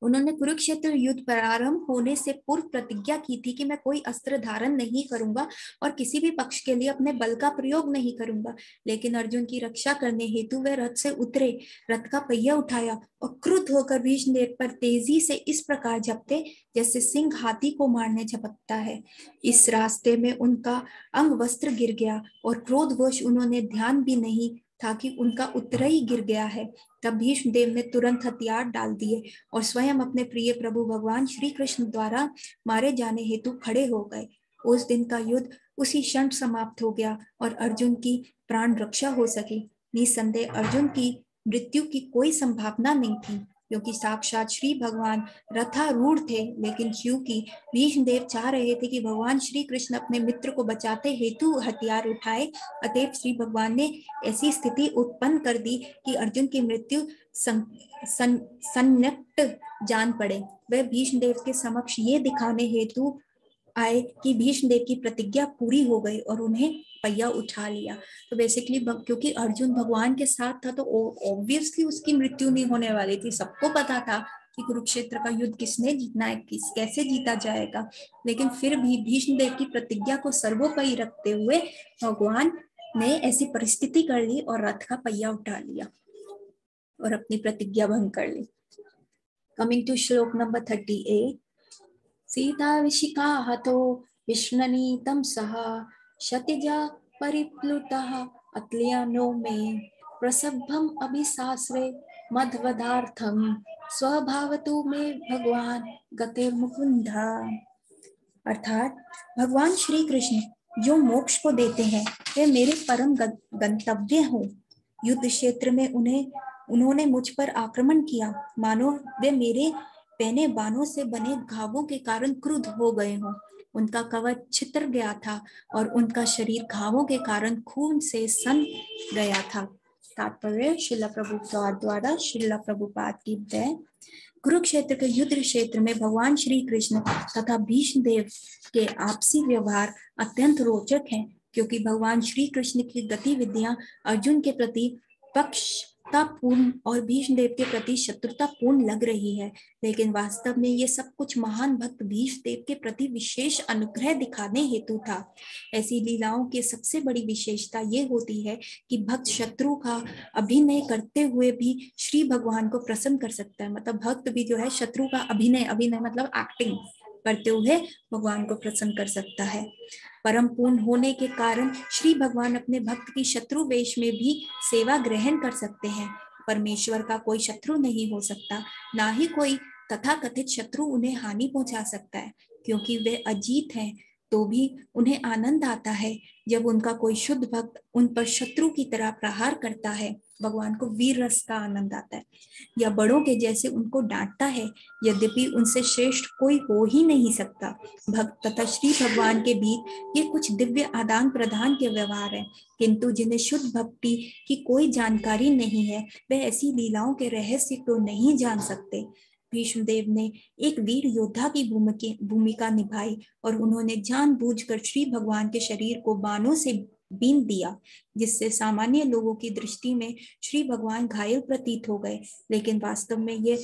A: उन्होंने कुरुक्षेत्र युद्ध प्रारंभ होने से पूर्व प्रतिज्ञा की थी कि मैं कोई अस्त्र धारण नहीं करूंगा और किसी भी पक्ष के लिए अपने बल का प्रयोग नहीं करूंगा। लेकिन अर्जुन की रक्षा करने हेतु वे रथ से उतरे, रथ का पहिया उठाया और क्रुद्ध होकर भीष्मदेव पर तेजी से इस प्रकार झपटे जैसे सिंह हाथी को मारने झपटता है। इस रास्ते में उनका अंग वस्त्र गिर गया और क्रोधवश उन्होंने ध्यान भी नहीं था कि उनका उत्तरा ही गिर गया है। तब भीष्मदेव ने तुरंत हथियार डाल दिए और स्वयं अपने प्रिय प्रभु भगवान श्री कृष्ण द्वारा मारे जाने हेतु खड़े हो गए। उस दिन का युद्ध उसी क्षण समाप्त हो गया और अर्जुन की प्राण रक्षा हो सकी। निसंदेह अर्जुन की मृत्यु की कोई संभावना नहीं थी, क्योंकि साक्षात श्री भगवान रथारूढ़ थे। लेकिन क्योंकि भीष्मदेव चाह रहे थे कि भगवान श्री कृष्ण अपने मित्र को बचाते हेतु हथियार उठाए, अतएव श्री भगवान ने ऐसी स्थिति उत्पन्न कर दी कि अर्जुन की मृत्यु सन्नट जान पड़े। वह भीष्मदेव के समक्ष ये दिखाने हेतु आए कि भीष्मदेव की प्रतिज्ञा पूरी हो गई और उन्हें पहिया उठा लिया। तो बेसिकली क्योंकि अर्जुन भगवान के साथ था तो ऑब्वियसली उसकी मृत्यु नहीं होने वाली थी। सबको पता था कि कुरुक्षेत्र का युद्ध किसने जीतना है, कैसे जीता जाएगा। लेकिन फिर भी भीष्मदेव की प्रतिज्ञा को सर्वोपरि रखते हुए भगवान ने ऐसी परिस्थिति कर ली और रथ का पहिया उठा लिया और अपनी प्रतिज्ञा भंग कर ली। कमिंग टू श्लोक नंबर 38। सीता विशिखा हतो विष्णनीतं सह क्षतिजा परिप्लुतः अत्लयानो मे प्रसभम अभिसास्वे मध्वदार्थम स्वभावतु मे भगवान गते मुकुंद। अर्थात भगवान श्री कृष्ण जो मोक्ष को देते हैं वे मेरे परम गंतव्य हो। युद्ध क्षेत्र में उन्होंने मुझ पर आक्रमण किया, मानो वे मेरे पहने बाणों से बने घावों के कारण क्रुद्ध हो गए हों। उनका कवच छितर गया था और उनका शरीर घावों के कारण खून से सन गया था। तात्पर्य श्रील प्रभुपाद द्वारा श्रील प्रभुपाद की जय। कुरुक्षेत्र के युद्ध क्षेत्र में भगवान श्री कृष्ण तथा भीष्म देव के आपसी व्यवहार अत्यंत रोचक हैं, क्योंकि भगवान श्री कृष्ण की गतिविधियां अर्जुन के प्रति पक्षतापूर्ण और भीष्म देव के प्रति शत्रुतापूर्ण लग रही है, लेकिन वास्तव में ये सब कुछ महान भक्त भीष्म देव के प्रति विशेष अनुग्रह दिखाने हेतु था। ऐसी लीलाओं की सबसे बड़ी विशेषता ये होती है कि भक्त शत्रु का अभिनय करते हुए भी श्री भगवान को प्रसन्न कर सकता है। मतलब भक्त भी जो है शत्रु का अभिनय मतलब एक्टिंग करते हुए भगवान को प्रसन्न कर सकता है। परम पूर्ण होने के कारण श्री भगवान अपने भक्त की शत्रु वेश में भी सेवा ग्रहण कर सकते हैं। परमेश्वर का कोई शत्रु नहीं हो सकता, ना ही कोई तथाकथित शत्रु उन्हें हानि पहुंचा सकता है, क्योंकि वे अजीत हैं। तो भी उन्हें आनंद आता है जब उनका कोई शुद्ध भक्त उन पर शत्रु की तरह प्रहार करता है। भगवान को वीर रस का आनंद आता है, या बड़ों के जैसे उनको डांटता है, यद्यपि उनसे श्रेष्ठ कोई हो ही नहीं सकता। भक्त तथा श्री भगवान के बीच ये कुछ दिव्य आदान प्रदान के व्यवहार है, किंतु जिन्हें शुद्ध भक्ति की कोई जानकारी नहीं है वे ऐसी लीलाओं के रहस्य को नहीं जान सकते। भीष्मदेव ने एक वीर योद्धा की भूमिका निभाई और उन्होंने जानबूझकर श्री भगवान के शरीर को बाणों से बीन दिया, जिससे सामान्य लोगों की दृष्टि में श्री भगवान घायल प्रतीत हो गए, लेकिन वास्तव में ये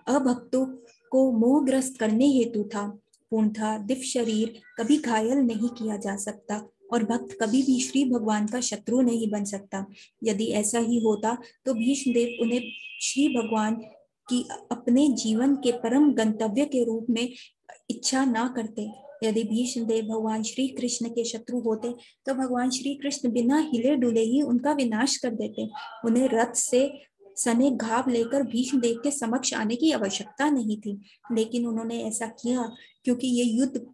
A: अभक्तों को मोहग्रस्त करने हेतु था। पूर्णतः दिव्य शरीर कभी घायल नहीं किया जा सकता और भक्त कभी भी श्री भगवान का शत्रु नहीं बन सकता। यदि ऐसा ही होता तो भीष्मदेव उन्हें श्री भगवान की अपने जीवन के परम गंतव्य के रूप में इच्छा ना करते। यदि भीष्मदेव भगवान श्री कृष्ण के शत्रु होते तो भगवान श्री कृष्ण बिना हिले डुले ही उनका विनाश कर देते। उन्हें रथ से सने घाव लेकर भीष्मदेव के समक्ष आने की आवश्यकता नहीं थी, लेकिन उन्होंने ऐसा किया क्योंकि ये युद्ध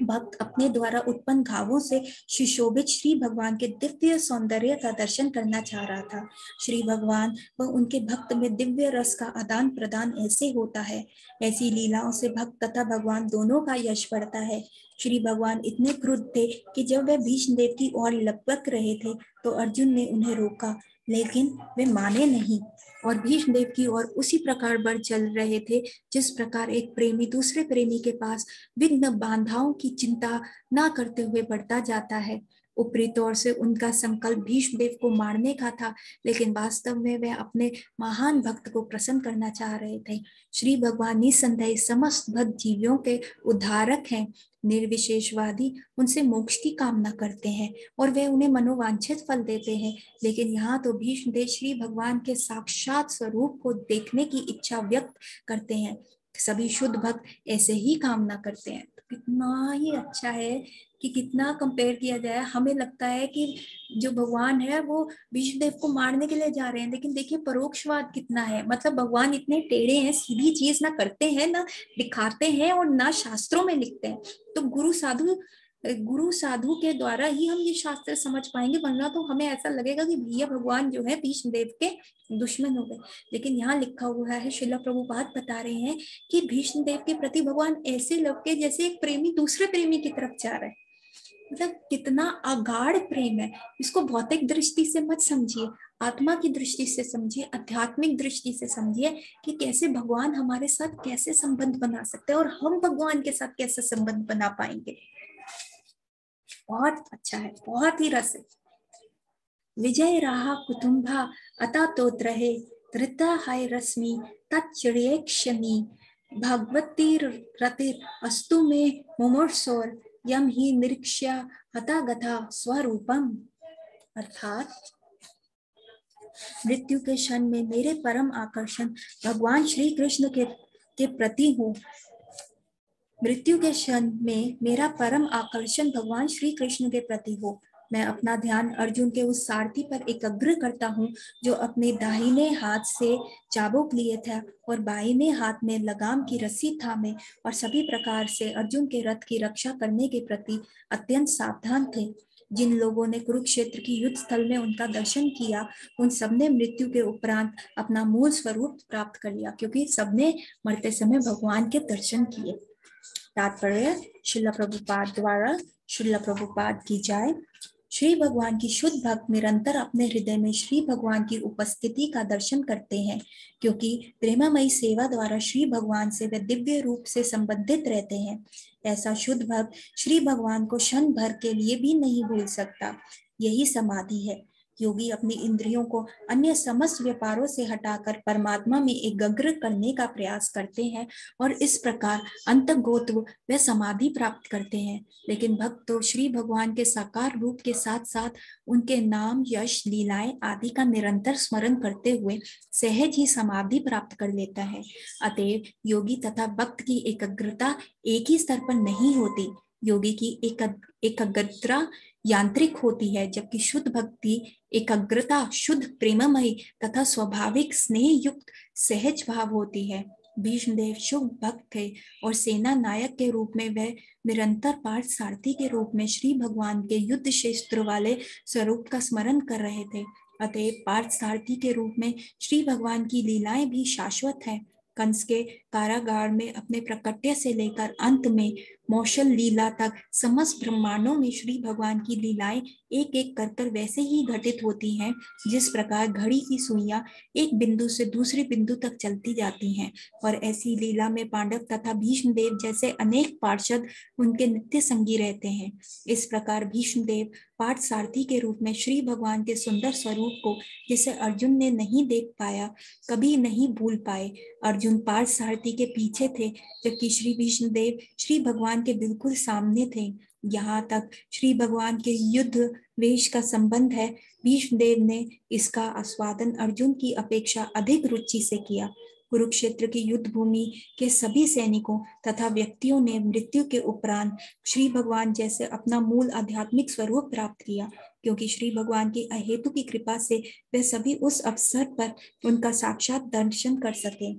A: भक्त अपने द्वारा उत्पन्न घावों से सुशोभित श्री भगवान के दिव्य सौंदर्य का दर्शन करना चाह रहा था। श्री भगवान व उनके भक्त में दिव्य रस का आदान प्रदान ऐसे होता है। ऐसी लीलाओं से भक्त तथा भगवान दोनों का यश बढ़ता है। श्री भगवान इतने क्रुद्ध थे कि जब वे भीष्मदेव की ओर लपक रहे थे तो अर्जुन ने उन्हें रोका, लेकिन वे माने नहीं और भीष्मदेव की ओर उसी प्रकार बढ़ चल रहे थे जिस प्रकार एक प्रेमी दूसरे प्रेमी के पास विघ्न बाधाओं की चिंता न करते हुए बढ़ता जाता है। ऊपरी तौर से उनका संकल्प भीष्मदेव को मारने का था, लेकिन वास्तव में वे अपने महान भक्त को प्रसन्न करना चाह रहे थे। श्री भगवान निसंदेह समस्त भक्त जीवियों के उद्धारक हैं। निर्विशेषवादी उनसे मोक्ष की कामना करते हैं और वे उन्हें मनोवांछित फल देते हैं, लेकिन यहाँ तो भीष्मदेव श्री भगवान के साक्षात स्वरूप को देखने की इच्छा व्यक्त करते हैं। सभी शुद्ध भक्त ऐसे ही कामना करते हैं। तो कितना ही अच्छा है कि कितना कंपेयर किया जाए। हमें लगता है कि जो भगवान है वो भीष्मदेव को मारने के लिए जा रहे हैं, लेकिन देखिए परोक्षवाद कितना है। मतलब भगवान इतने टेढ़े हैं, सीधी चीज ना करते हैं, ना दिखाते हैं और ना शास्त्रों में लिखते हैं। तो गुरु साधु के द्वारा ही हम ये शास्त्र समझ पाएंगे, वरना तो हमें ऐसा लगेगा कि भैया भगवान जो है भीष्मदेव के दुश्मन हो गए। लेकिन यहाँ लिखा हुआ है, श्रील प्रभुपाद बता रहे हैं कि भीष्मदेव के प्रति भगवान ऐसे लपके जैसे एक प्रेमी दूसरे प्रेमी की तरफ जा रहा है। मतलब कितना अगाढ़ प्रेम है। इसको भौतिक दृष्टि से मत समझिए, आत्मा की दृष्टि से समझिए, आध्यात्मिक दृष्टि से समझिए कि कैसे भगवान हमारे साथ कैसे संबंध बना सकते हैं और हम भगवान के साथ कैसे संबंध बना पाएंगे। बहुत अच्छा है, बहुत ही रस है। विजय रहा कुटुंबा अता तोत रहे धृता हाय रश्मि तच्चिड़ेक्षमी भगवती रतिर अस्तु में मुमुर्षोर यम ही निरीक्ष्य हता गथा स्वरूपम। अर्थात मृत्यु के क्षण में मेरे परम आकर्षण भगवान श्री कृष्ण के प्रति हो। मृत्यु के क्षण में मेरा परम आकर्षण भगवान श्री कृष्ण के प्रति हो मैं अपना ध्यान अर्जुन के उस सारथी पर एकाग्र करता हूँ जो अपने दाहिने हाथ से चाबुक लिए था और बाईने हाथ में लगाम की रस्सी थामे और सभी प्रकार से अर्जुन के रथ की रक्षा करने के प्रति अत्यंत सावधान थे। जिन लोगों ने कुरुक्षेत्र की युद्ध स्थल में उनका दर्शन किया उन सबने मृत्यु के उपरांत अपना मूल स्वरूप प्राप्त कर लिया, क्योंकि सबने मरते समय भगवान के दर्शन किए। तात्पर्य श्रील प्रभुपाद द्वारा। श्रील प्रभुपाद की जय। श्री भगवान की शुद्ध भक्त निरंतर अपने हृदय में श्री भगवान की उपस्थिति का दर्शन करते हैं, क्योंकि प्रेममयी सेवा द्वारा श्री भगवान से वे दिव्य रूप से संबंधित रहते हैं। ऐसा शुद्ध भक्त श्री भगवान को क्षण भर के लिए भी नहीं भूल सकता। यही समाधि है। योगी अपनी इंद्रियों को अन्य समस्त व्यापारों से हटाकर परमात्मा में एकाग्र करने का प्रयास करते हैं और इस प्रकार अंतर्गोत्व वे समाधि प्राप्त करते हैं। लेकिन भक्त तो श्री भगवान के साकार रूप के साथ साथ उनके नाम, यश, लीलाएं आदि का निरंतर स्मरण करते हुए सहज ही समाधि प्राप्त कर लेता है। अतएव योगी तथा भक्त की एकाग्रता एक ही स्तर पर नहीं होती। योगी की एकाग्रता यांत्रिक होती है, जबकि शुद्ध भक्ति एकाग्रता शुद्ध प्रेममयी तथा स्वाभाविक स्नेह युक्त सहज भाव होती है। भीष्मदेव शुभ भक्त थे और सेना नायक के रूप में वह निरंतर पार्थ सारथी के रूप में श्री भगवान के युद्ध क्षेत्र वाले स्वरूप का स्मरण कर रहे थे। अतएव पार्थ सारथी के रूप में श्री भगवान की लीलाएं भी शाश्वत है। कंस के कारागार में अपने प्रकट्य से लेकर अंत में मौसल लीला तक समस्त ब्रह्मांडों में श्री भगवान की लीलाएं एक एक कर वैसे ही घटित होती हैं जिस प्रकार घड़ी की सुइयां एक बिंदु से दूसरे बिंदु तक चलती जाती हैं। और ऐसी लीला में पांडव तथा भीष्मदेव जैसे अनेक पार्षद उनके नित्य संगी रहते हैं। इस प्रकार भीष्मदेव पार्थ सारथी के रूप में श्री भगवान के सुंदर स्वरूप को, जिसे अर्जुन ने नहीं देख पाया, कभी नहीं भूल पाए। अर्जुन पार्थ सारथी के पीछे थे, जबकि श्री भीष्मदेव श्री भगवान के बिल्कुल सामने थे। यहाँ तक श्री भगवान के युद्ध वेश का संबंध है। भीष्मदेव ने इसका आस्वादन अर्जुन की अपेक्षा अधिक रुचि से किया। कुरुक्षेत्र की युद्ध भूमि के सभी सैनिकों तथा व्यक्तियों ने मृत्यु के उपरांत श्री भगवान जैसे अपना मूल आध्यात्मिक स्वरूप प्राप्त किया, क्योंकि श्री भगवान की अहेतु की कृपा से वे सभी उस अवसर पर उनका साक्षात दर्शन कर सके।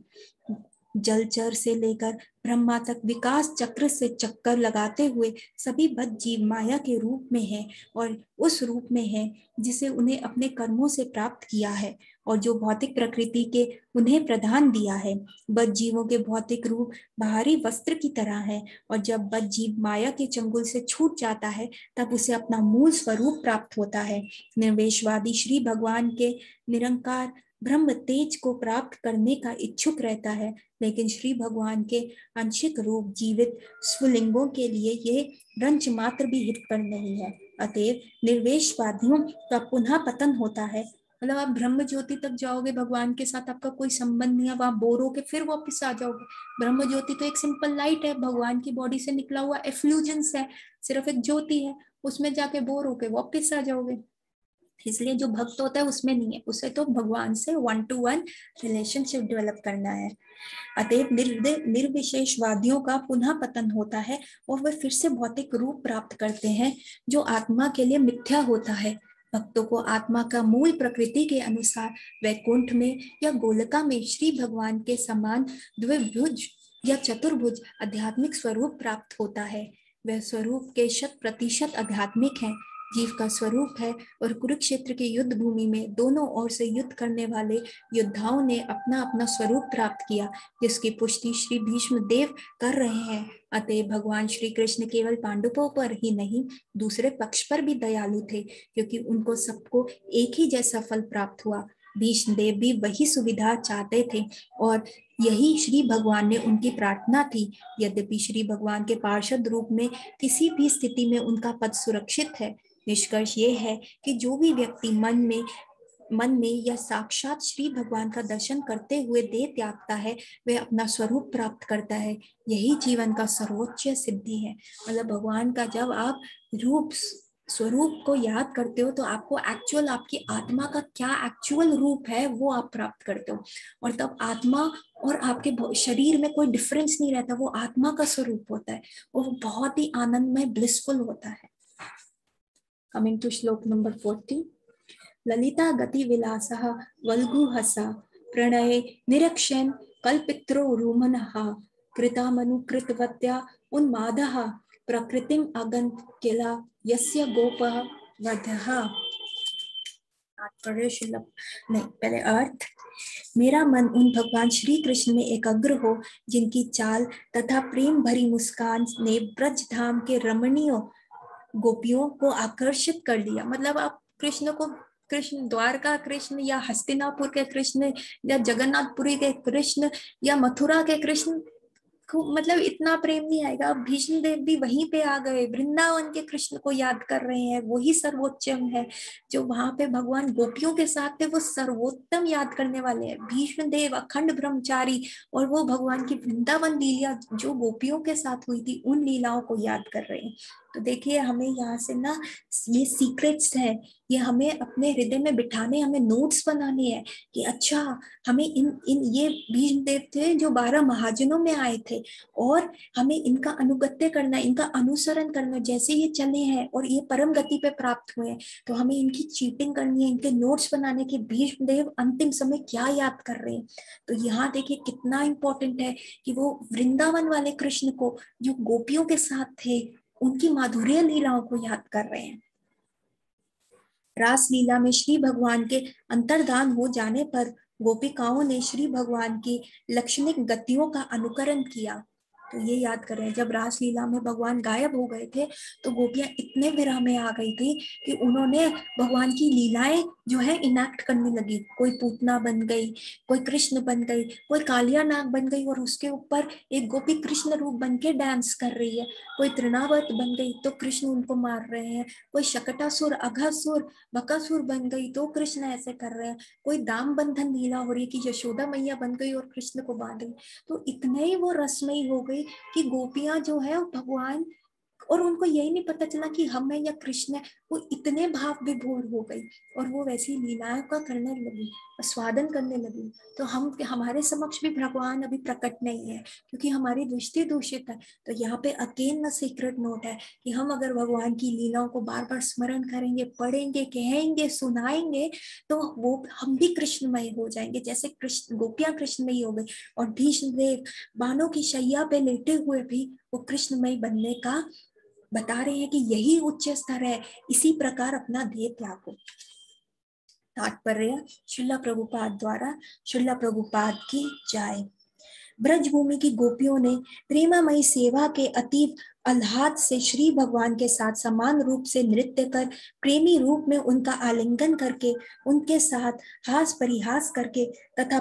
A: जलचर से लेकर ब्रह्मा तक विकास चक्र से चक्कर लगाते हुए सभी बद्ध जीव माया के रूप में है और उस रूप में है जिसे उन्हें अपने कर्मों से प्राप्त किया है और जो भौतिक प्रकृति के उन्हें प्रदान दिया है। बद्ध जीवों के भौतिक रूप बाहरी वस्त्र की तरह है और जब बद्ध जीव माया के चंगुल से छूट जाता है तब उसे अपना मूल स्वरूप प्राप्त होता है। निर्वेशवादी श्री भगवान के निरंकार ब्रह्म तेज को प्राप्त करने का इच्छुक रहता है, लेकिन श्री भगवान के आंशिक रूप जीवित स्वलिंगों के लिए यह रंच मात्र भी हितकर नहीं है। अतएव निर्वेशवादियों का पुनः पतन होता है। मतलब आप ब्रह्म ज्योति तक जाओगे, भगवान के साथ आपका कोई संबंध नहीं है, वहां बोर होके फिर वापस आ जाओगे। ब्रह्म ज्योति तो एक सिंपल लाइट है, भगवान की बॉडी से निकला हुआ एफ्लूजेंस है, सिर्फ एक ज्योति है, उसमें जाके बोर होके वापस आ जाओगे। इसलिए जो भक्त होता है उसमें नहीं है, उसे तो भगवान से 1-to-1 रिलेशनशिप डेवलप करना है। अतएव निर्विशेषवादियों का पुनः पतन होता है और वे फिर से भौतिक रूप प्राप्त करते हैं जो आत्मा के लिए मिथ्या होता है। भक्तों को आत्मा का मूल प्रकृति के अनुसार वैकुंठ में या गोलका में श्री भगवान के समान द्विभुज या चतुर्भुज आध्यात्मिक स्वरूप प्राप्त होता है। वह स्वरूप के 100% आध्यात्मिक है, जीव का स्वरूप है और कुरुक्षेत्र की युद्ध भूमि में दोनों ओर से युद्ध करने वाले योद्धाओं ने अपना अपना स्वरूप प्राप्त किया, जिसकी पुष्टि श्री भीष्म देव कर रहे हैं। अतः भगवान श्री कृष्ण केवल पांडवों पर ही नहीं, दूसरे पक्ष पर भी दयालु थे, क्योंकि उनको सबको एक ही जैसा फल प्राप्त हुआ। भीष्म देव भी वही सुविधा चाहते थे और यही श्री भगवान ने उनकी प्रार्थना थी। यद्यपि श्री भगवान के पार्षद रूप में किसी भी स्थिति में उनका पद सुरक्षित है। निष्कर्ष ये है कि जो भी व्यक्ति मन में या साक्षात श्री भगवान का दर्शन करते हुए देह त्यागता है, वह अपना स्वरूप प्राप्त करता है। यही जीवन का सर्वोच्च सिद्धि है। मतलब भगवान का जब आप स्वरूप को याद करते हो तो आपको एक्चुअल आपकी आत्मा का क्या एक्चुअल रूप है वो आप प्राप्त करते हो, और तब आत्मा और आपके शरीर में कोई डिफरेंस नहीं रहता, वो आत्मा का स्वरूप होता है और वो बहुत ही आनंदमय ब्लिसफुल होता है। Coming to श्लोक नंबर 40. ललिता गति विलासः वल्गुहसा प्रणये निरक्षन् कल्पित्रो रूमनः कृतामनुकृतवत्या उन्मादः प्रकृतिम अगंत किला यस्य गोपः वधः. नहीं, पहले अर्थ. मेरा मन उन भगवान श्री कृष्ण में एकाग्र हो जिनकी चाल तथा प्रेम भरी मुस्कान ने ब्रज धाम के रमणीय गोपियों को आकर्षित कर दिया. मतलब आप कृष्ण को, कृष्ण द्वारका कृष्ण या हस्तिनापुर के कृष्ण या जगन्नाथपुरी के कृष्ण या मथुरा के कृष्ण को मतलब इतना प्रेम नहीं आएगा. भीष्म देव भी वहीं पे आ गए, वृंदावन के कृष्ण को याद कर रहे हैं. वही सर्वोच्चम है. जो वहां पे भगवान गोपियों के साथ थे वो सर्वोत्तम याद करने वाले हैं. भीष्म देव अखंड ब्रह्मचारी और वो भगवान की वृंदावन लीला जो गोपियों के साथ हुई थी उन लीलाओं को याद कर रहे हैं. तो देखिए हमें यहाँ से ना ये सीक्रेट्स है, ये हमें अपने हृदय में बिठाने, हमें नोट्स बनाने हैं कि अच्छा हमें इन ये भीष्म देव थे जो 12 महाजनों में आए थे और हमें इनका अनुगत्य करना, इनका अनुसरण करना. जैसे ये चले हैं और ये परम गति पे प्राप्त हुए हैं तो हमें इनकी चीटिंग करनी है, इनके नोट्स बनाने की भीष्म देव अंतिम समय क्या याद कर रहे हैं. तो यहाँ देखिए कितना इंपॉर्टेंट है कि वो वृंदावन वाले कृष्ण को जो गोपियों के साथ थे उनकी माधुर्य लीलाओं को याद कर रहे हैं. रास लीला में श्री भगवान के अंतर्धान हो जाने पर गोपिकाओं ने श्री भगवान की लक्षणिक गतियों का अनुकरण किया. तो ये याद करें जब रासलीला में भगवान गायब हो गए थे तो गोपियां इतने विरह में आ गई थी कि उन्होंने भगवान की लीलाएं जो है इनैक्ट करने लगी. कोई पूतना बन गई, कोई कृष्ण बन गई, कोई कालिया नाग बन गई और उसके ऊपर एक गोपी कृष्ण रूप बन के डांस कर रही है. कोई तृणावर्त बन गई तो कृष्ण उनको मार रहे हैं. कोई शकटासुर, अघासुर, बकासुर बन गई तो कृष्ण ऐसे कर रहे हैं. कोई दाम बंधन लीला हो रही है कि यशोदा मैया बन गई और कृष्ण को बांध गई. तो इतने ही वो रसमयी हो गई कि गोपियां जो है भगवान, और उनको यही नहीं पता चला कि हम है या कृष्ण है. वो इतने भाव विभोर हो गई और वो वैसी लीलाओं का करने लगी, स्वादन करने लगी. तो हमारे समक्ष भी भगवान अभी प्रकट नहीं है क्योंकि हमारी दृष्टि दूषित है. तो यहाँ पे अगेन सीक्रेट नोट है कि हम अगर भगवान की लीलाओं को बार बार स्मरण करेंगे, पढ़ेंगे, कहेंगे, सुनाएंगे तो वो हम भी कृष्णमय हो जाएंगे जैसे कृष्ण गोपियां कृष्णमयी हो गई. और भीष्म देव बाणों की शैया पे लेटे हुए भी वो कृष्णमय बनने का बता रहे हैं कि यही उच्च स्तर है. इसी प्रकार अपना देह त्यागो. तात्पर्य श्रील प्रभुपाद द्वारा. श्रील प्रभुपाद की जय. ब्रजभूमि की गोपियों ने प्रेमामयी सेवा के अतीव आह्लाद से श्री भगवान के साथ समान रूप से नृत्य कर, प्रेमी रूप में उनका आलिंगन करके, उनके साथ हास परिहास करके तथा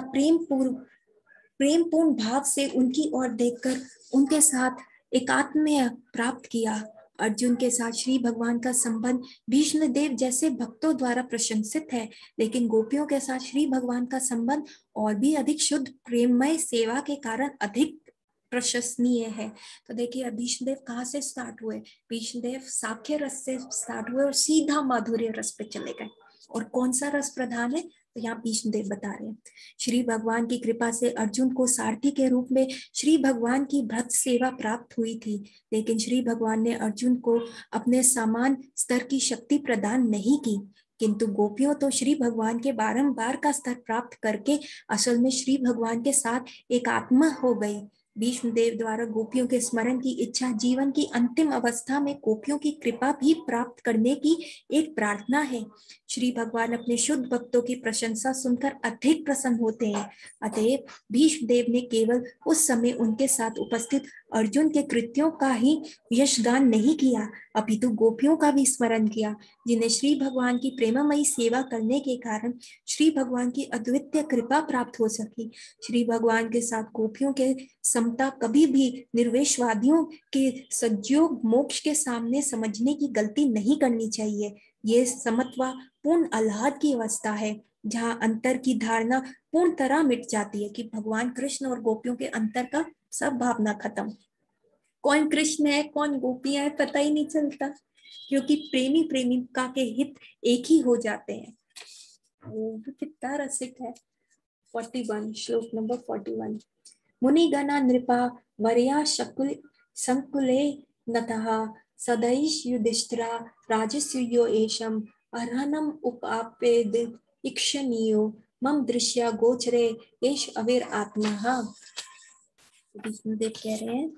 A: प्रेमपूर्ण भाव से उनकी ओर देखकर उनके साथ एकात्म्य प्राप्त किया. अर्जुन के साथ श्री भगवान का संबंध भीष्म देव जैसे भक्तों द्वारा प्रशंसित है, लेकिन गोपियों के साथ श्री भगवान का संबंध और भी अधिक शुद्ध प्रेममय सेवा के कारण अधिक प्रशंसनीय है. तो देखिए भीष्म देव कहाँ से स्टार्ट हुए. भीष्म देव साख्य रस से स्टार्ट हुए और सीधा माधुर्य रस पे चले गए. और कौन सा रस प्रधान है तो यहाँ भीष्म देव बता रहे हैं. श्री भगवान की कृपा से अर्जुन को सारथी के रूप में श्री भगवान की भक्त सेवा प्राप्त हुई थी, लेकिन श्री भगवान ने अर्जुन को अपने समान स्तर की शक्ति प्रदान नहीं की. किंतु गोपियों तो श्री भगवान के बारंबार का स्तर प्राप्त करके असल में श्री भगवान के साथ एक आत्मा हो गई. भीष्म देव द्वारा गोपियों के स्मरण की इच्छा जीवन की अंतिम अवस्था में गोपियों की कृपा भी प्राप्त करने की एक प्रार्थना है. श्री भगवान अपने शुद्ध भक्तों की प्रशंसा सुनकर अधिक प्रसन्न होते हैं. अतएव भीष्म देव ने केवल उस समय उनके साथ उपस्थित अर्जुन के कृत्यों का ही यशगान नहीं किया, अपितु गोपियों का भी स्मरण किया, जिन्हें श्री भगवान की प्रेममयी सेवा करने के कारण श्री भगवान की अद्वितीय कृपा प्राप्त हो सकी. श्री भगवान के साथ गोपियों के समता कभी भी निर्वेशवादियों के सज्जोग मोक्ष के सामने समझने की गलती नहीं करनी चाहिए. ये समत्वा पूर्ण आह्लाद की अवस्था है जहाँ अंतर की धारणा पूर्ण तरह मिट जाती है कि भगवान कृष्ण और गोपियों के अंतर का सब भावना खत्म. कौन कृष्ण है कौन गोपियां है पता ही नहीं चलता क्योंकि प्रेमी प्रेमिका के हित एक ही हो जाते हैं. वो कितना रसिक है. 41 श्लोक नंबर 41. मुनिगणा नृपा वर्या शकुल संकुले नतः सदैश युधिष्ठिरा राजसूयो एषम अर्हनम उपापेद इक्षणीयो मम दृश्य गोचरे एष अवीर आत्मा। विष्णुदेव कह रहे हैं,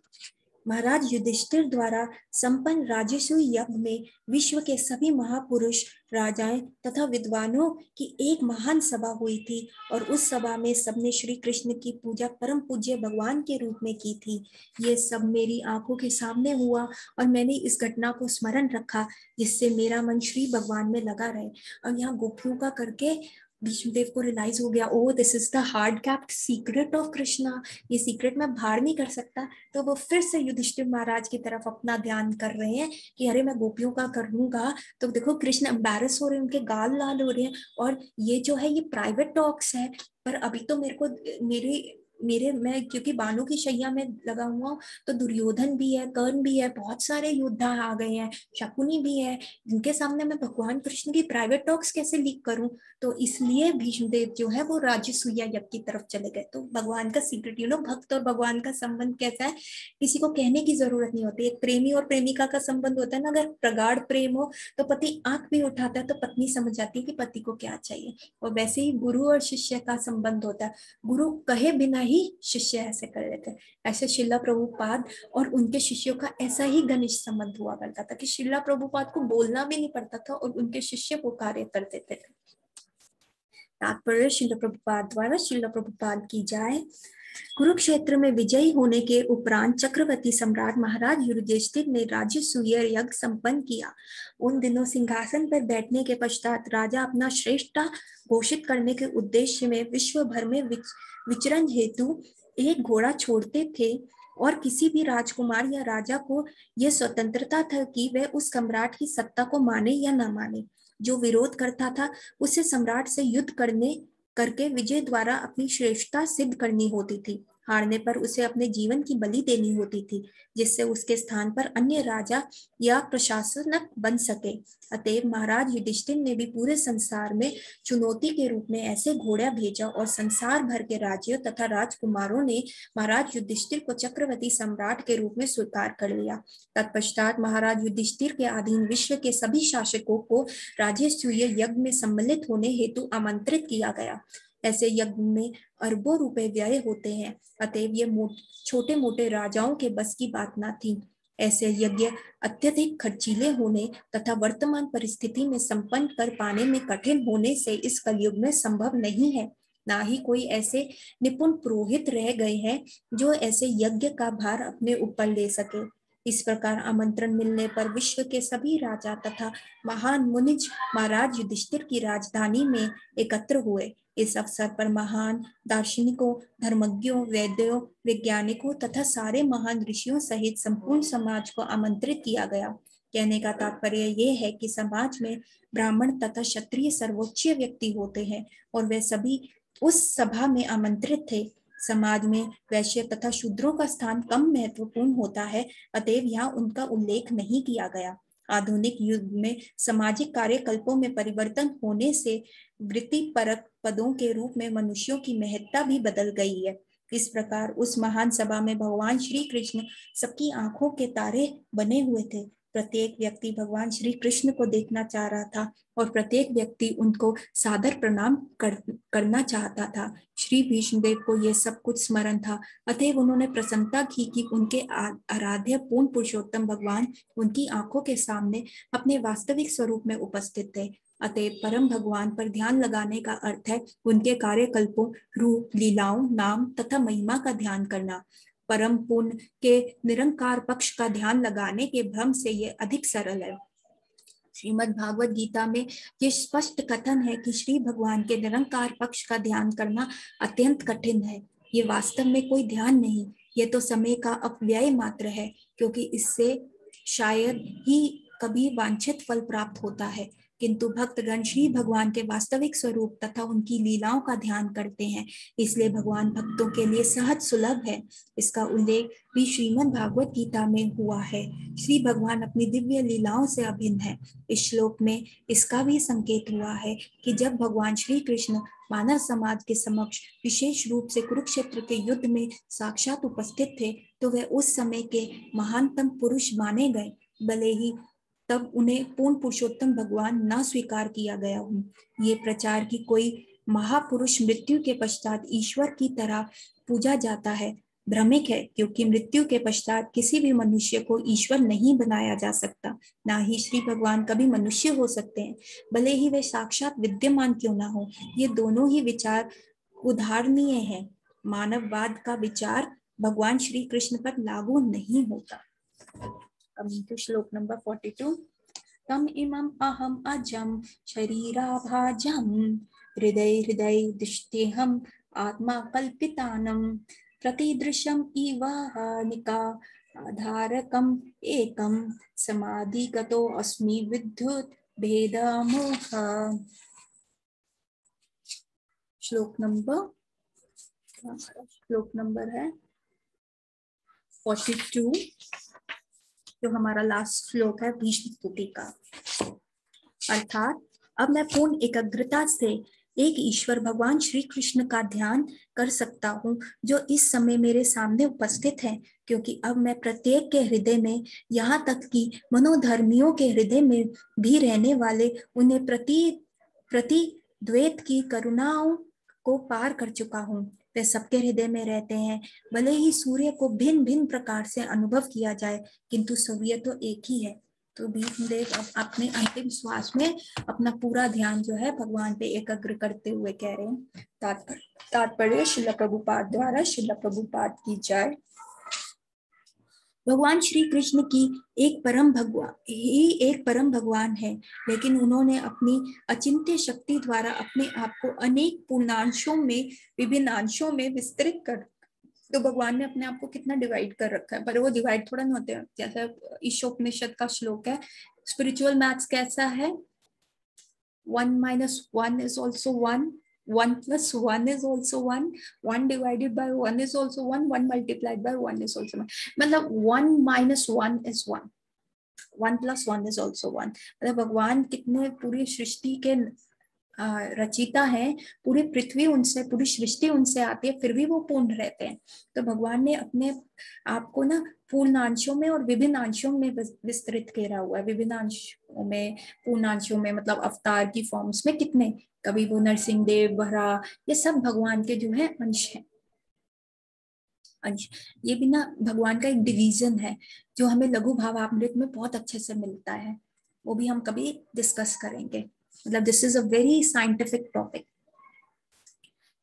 A: महाराज युधिष्ठिर द्वारा संपन्न राजसूय यज्ञ में विश्व के सभी महापुरुष, राजाएं तथा विद्वानों की एक महान सभा हुई थी और उस सभा में सबने श्री कृष्ण की पूजा परम पूज्य भगवान के रूप में की थी। ये सब मेरी आंखों के सामने हुआ और मैंने इस घटना को स्मरण रखा, जिससे मेरा मन श्री भगवान में लगा रहे। और यहाँ गोपियों का करके विष्णुदेव को रियलाइज हो गया, oh this is the hard capped secret of Krishna, ये सीक्रेट मैं बाहर नहीं कर सकता। तो वो फिर से युधिष्ठिर महाराज की तरफ अपना ध्यान कर रहे हैं कि अरे मैं गोपियों का करूंगा तो देखो कृष्ण एम्बैरस हो रहे हैं, उनके गाल लाल हो रहे हैं, और ये जो है ये प्राइवेट टॉक्स है, पर अभी तो मेरे को मेरे मैं क्योंकि बाणों की शैया में लगा हुआ हूँ, तो दुर्योधन भी है, कर्ण भी है, बहुत सारे योद्धा आ गए हैं, शकुनी भी है, जिनके सामने मैं भगवान कृष्ण की प्राइवेट टॉक्स कैसे लीक करूं। तो इसलिए भीष्मदेव जो है वो राजसूया यज्ञ की तरफ चले गए। तो भगवान का सीक्रेट, भक्त और भगवान का संबंध कैसा है, किसी को कहने की जरूरत नहीं होती। एक प्रेमी और प्रेमिका का संबंध होता है ना, अगर प्रगाढ़ प्रेम हो तो पति आंख भी उठाता है तो पत्नी समझ जाती है कि पति को क्या चाहिए। और वैसे ही गुरु और शिष्य का संबंध होता है, गुरु कहे बिना ही शिष्य ऐसे कर लेते हैं। ऐसे शिला प्रभुपाद और उनके शिष्यों का ऐसा ही घनिष्ठ संबंध हुआ करता था कि शिला प्रभुपाद को बोलना भी नहीं पड़ता था और उनके शिष्य वो कार्य कर देते थे। तात्पर्य शिला प्रभुपाद द्वारा शिला प्रभुपाद की जाए। कुरुक्षेत्र में विजयी होने के उपरांत चक्रवर्ती सम्राट महाराज युधिष्ठिर ने राजसूय यज्ञ संपन्न किया। उन दिनों सिंहासन पर बैठने के पश्चात राजा अपना श्रेष्ठता घोषित करने के उद्देश्य में विश्व भर में विचरण हेतु एक घोड़ा छोड़ते थे, और किसी भी राजकुमार या राजा को यह स्वतंत्रता था कि वह उस सम्राट की सत्ता को माने या न माने। जो विरोध करता था उसे सम्राट से युद्ध करके विजय द्वारा अपनी श्रेष्ठता सिद्ध करनी होती थी। हारने पर उसे अपने जीवन की बलि देनी होती थी, जिससे उसके स्थान पर अन्य राजा या प्रशासक बन सके। अतएव महाराज युधिष्ठिर ने भी पूरे संसार में चुनौती के रूप में ऐसे घोड़ा भेजा और संसार भर के राज्यों तथा राजकुमारों ने महाराज युधिष्ठिर को चक्रवर्ती सम्राट के रूप में स्वीकार कर लिया। तत्पश्चात महाराज युधिष्ठिर के अधीन विश्व के सभी शासकों को राजसूय यज्ञ में सम्मिलित होने हेतु आमंत्रित किया गया। ऐसे यज्ञ में अरबों रुपए व्यय होते हैं, अतएव ये छोटे मोटे राजाओं के बस की बात न थी। ऐसे यज्ञ अत्यधिक खर्चीले होने तथा वर्तमान परिस्थिति में संपन्न कर पाने में कठिन होने से इस कलयुग में संभव नहीं है। ना ही कोई ऐसे निपुण पुरोहित रह गए हैं जो ऐसे यज्ञ का भार अपने ऊपर ले सके। इस प्रकार आमंत्रण मिलने पर विश्व के सभी राजा तथा महान मुनिज महाराज युधिष्ठिर की राजधानी में एकत्र हुए। इस अवसर पर महान दार्शनिकों, धर्मज्ञों, वैद्यों, वैज्ञानिकों तथा सारे महान ऋषियों सहित संपूर्ण समाज को आमंत्रित किया गया। कहने का तात्पर्य यह है कि समाज में ब्राह्मण तथा क्षत्रिय सर्वोच्च व्यक्ति होते हैं और वे सभी उस सभा में आमंत्रित थे। समाज में वैश्य तथा शूद्रों का स्थान कम महत्वपूर्ण होता है, अतएव यहाँ उनका उल्लेख नहीं किया गया। आधुनिक युग में सामाजिक कार्यकल्पों में परिवर्तन होने से वृत्तिपरक पदों के रूप में मनुष्यों की महत्ता भी बदल गई है। इस प्रकार उस महान सभा में भगवान श्री कृष्ण सबकी आंखों के तारे बने हुए थे। प्रत्येक व्यक्ति भगवान श्री कृष्ण को देखना चाह रहा था और प्रत्येक व्यक्ति उनको सादर प्रणाम करना चाहता था। श्री भीष्मदेव को यह सब कुछ स्मरण था, अतएव उन्होंने प्रसन्नता की कि उनके आराध्य पूर्ण पुरुषोत्तम भगवान उनकी आंखों के सामने अपने वास्तविक स्वरूप में उपस्थित थे। अतएव परम भगवान पर ध्यान लगाने का अर्थ है उनके कार्यकल्पों, रूप, लीलाओं, नाम तथा महिमा का ध्यान करना। परम पुण्य के निरंकार पक्ष का ध्यान लगाने के भ्रम से यह अधिक सरल है। श्रीमद् भागवत गीता में ये स्पष्ट कथन है कि श्री भगवान के निरंकार पक्ष का ध्यान करना अत्यंत कठिन है। ये वास्तव में कोई ध्यान नहीं, ये तो समय का अपव्यय मात्र है, क्योंकि इससे शायद ही कभी वांछित फल प्राप्त होता है। किंतु भक्तगण श्री भगवान के वास्तविक स्वरूप तथा उनकी लीलाओं का ध्यान करते हैं, इसलिए भगवान भक्तों के लिए सहज सुलभ है। इसका उल्लेख भी श्रीमद् भागवत गीता में हुआ है। श्री भगवान अपनी दिव्य लीलाओं से अभिन्न है। इस श्लोक में इसका भी संकेत हुआ है कि जब भगवान श्री कृष्ण मानव समाज के समक्ष विशेष रूप से कुरुक्षेत्र के युद्ध में साक्षात उपस्थित थे, तो वे उस समय के महानतम पुरुष माने गए। भले ही तब उन्हें पूर्ण पुरुषोत्तम भगवान ना स्वीकार किया गया हो। ये प्रचार की कोई महापुरुष मृत्यु के पश्चात ईश्वर की तरह पूजा जाता है भ्रमिक है, क्योंकि मृत्यु के पश्चात किसी भी मनुष्य को ईश्वर नहीं बनाया जा सकता। ना ही श्री भगवान कभी मनुष्य हो सकते हैं, भले ही वे साक्षात विद्यमान क्यों ना हो। ये दोनों ही विचार उदाहरणीय है। मानववाद का विचार भगवान श्री कृष्ण पर लागू नहीं होता। श्लोक नंबर 42। तम इमम अहम अजम शरीराभाजम हृदय हृदय दृष्टेहम आत्मा कल्पितानम प्रतिदृशम इवानिका आधारकम एकम समाधिगतो अस्मि विद्युत भेदमोह। श्लोक नंबर है 42, जो हमारा लास्ट श्लोक है भीष्म स्तुति का। अर्थात अब मैं पूर्ण एकाग्रता से एक ईश्वर भगवान श्री कृष्ण का ध्यान कर सकता हूँ, जो इस समय मेरे सामने उपस्थित है, क्योंकि अब मैं प्रत्येक के हृदय में, यहाँ तक कि मनोधर्मियों के हृदय में भी रहने वाले उन्हें प्रति द्वैत की करुणाओं को पार कर चुका हूँ। वे सबके हृदय में रहते हैं। भले ही सूर्य को भिन्न भिन्न प्रकार से अनुभव किया जाए, किंतु सूर्य तो एक ही है। तो भीष्मदेव अब अपने अंतिम श्वास में अपना पूरा ध्यान जो है भगवान पे एकाग्र करते हुए कह रहे हैं। तात्पर्य श्रील प्रभुपाद द्वारा। श्रील प्रभुपाद की जय। भगवान श्री कृष्ण की एक परम भगवान है, लेकिन उन्होंने अपनी अचिंत्य शक्ति द्वारा अपने आप को अनेक पूर्णांशों में, विभिन्न अंशों में विस्तृत कर, तो भगवान ने अपने आप को कितना डिवाइड कर रखा है, पर वो डिवाइड थोड़ा नहीं होते हैं। जैसे ईशोपनिषद का श्लोक है, स्पिरिचुअल मैथ्स कैसा है, 1 minus 1 is also 1, 1 plus 1 is also 1, 1 divided by 1 is also 1, 1 multiplied by 1 is also 1। मतलब 1 minus 1 is 1, 1 plus 1 is also 1। मतलब भगवान कितने पूरी सृष्टि के रचिता है, पूरी पृथ्वी उनसे, पूरी सृष्टि उनसे आती है, फिर भी वो पूर्ण रहते हैं। तो भगवान ने अपने आप को ना पूर्णांशों में और विभिन्न अंशों में विस्तृत किया हुआ है। विभिन्न अंशों में, पूर्णांशों में मतलब अवतार की फॉर्म्स में कितने, कभी वो नरसिंह देव, बहरा, ये सब भगवान के जो है अंश है। अंश, ये भी ना भगवान का एक डिवीजन है, जो हमें लघु भावामृत में बहुत अच्छे से मिलता है। वो भी हम कभी डिस्कस करेंगे। मतलब this is a very scientific topic.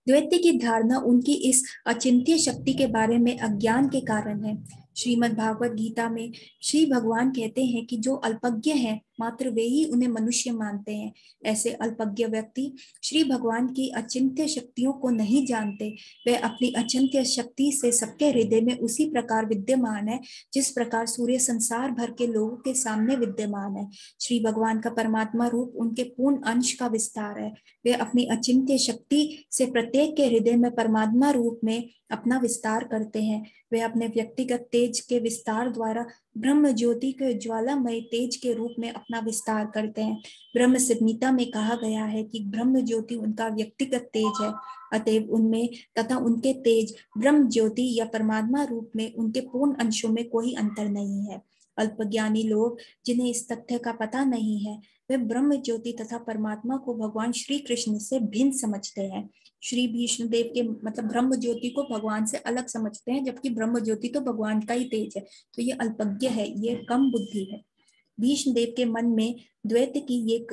A: द्वैत की धारणा उनकी इस अचिंत्य शक्ति के बारे में अज्ञान के कारण है। श्रीमद् भागवत गीता में श्री भगवान कहते हैं कि जो अल्पज्ञ हैं, मात्र वे ही उन्हें मनुष्य मानते हैं। ऐसे अल्पज्ञ व्यक्ति श्री भगवान की अचिंत्य शक्तियों को नहीं जानते। वे अपनी अचिंत्य शक्ति से सबके हृदय में उसी प्रकार विद्यमान है, जिस प्रकार सूर्य संसार भर के लोगों के सामने विद्यमान है। श्री भगवान का परमात्मा रूप उनके पूर्ण अंश का विस्तार है। वे अपनी अचिंत्य शक्ति से प्रत्येक के हृदय में परमात्मा रूप में अपना विस्तार करते हैं। वे अपने व्यक्तिगत तेज के विस्तार द्वारा ब्रह्म ज्योति के ज्वालामय तेज के रूप में अपना विस्तार करते हैं। ब्रह्म संहिता में कहा गया है कि ब्रह्म ज्योति उनका व्यक्तिगत तेज है, अतएव उनमें तथा उनके तेज ब्रह्म ज्योति या परमात्मा रूप में उनके पूर्ण अंशों में कोई अंतर नहीं है। अल्पज्ञानी लोग, जिन्हें इस तथ्य का पता नहीं है, वे ब्रह्म ज्योति तथा परमात्मा को भगवान श्री कृष्ण से भिन्न समझते हैं। श्री भीष्म देव के मतलब ब्रह्म ज्योति को भगवान से अलग समझते हैं, जबकि ब्रह्म ज्योति तो भगवान का ही तेज है। तो ये अल्पज्ञ है, ये कम बुद्धि है। भीष्म देव के मन में द्वैत की ये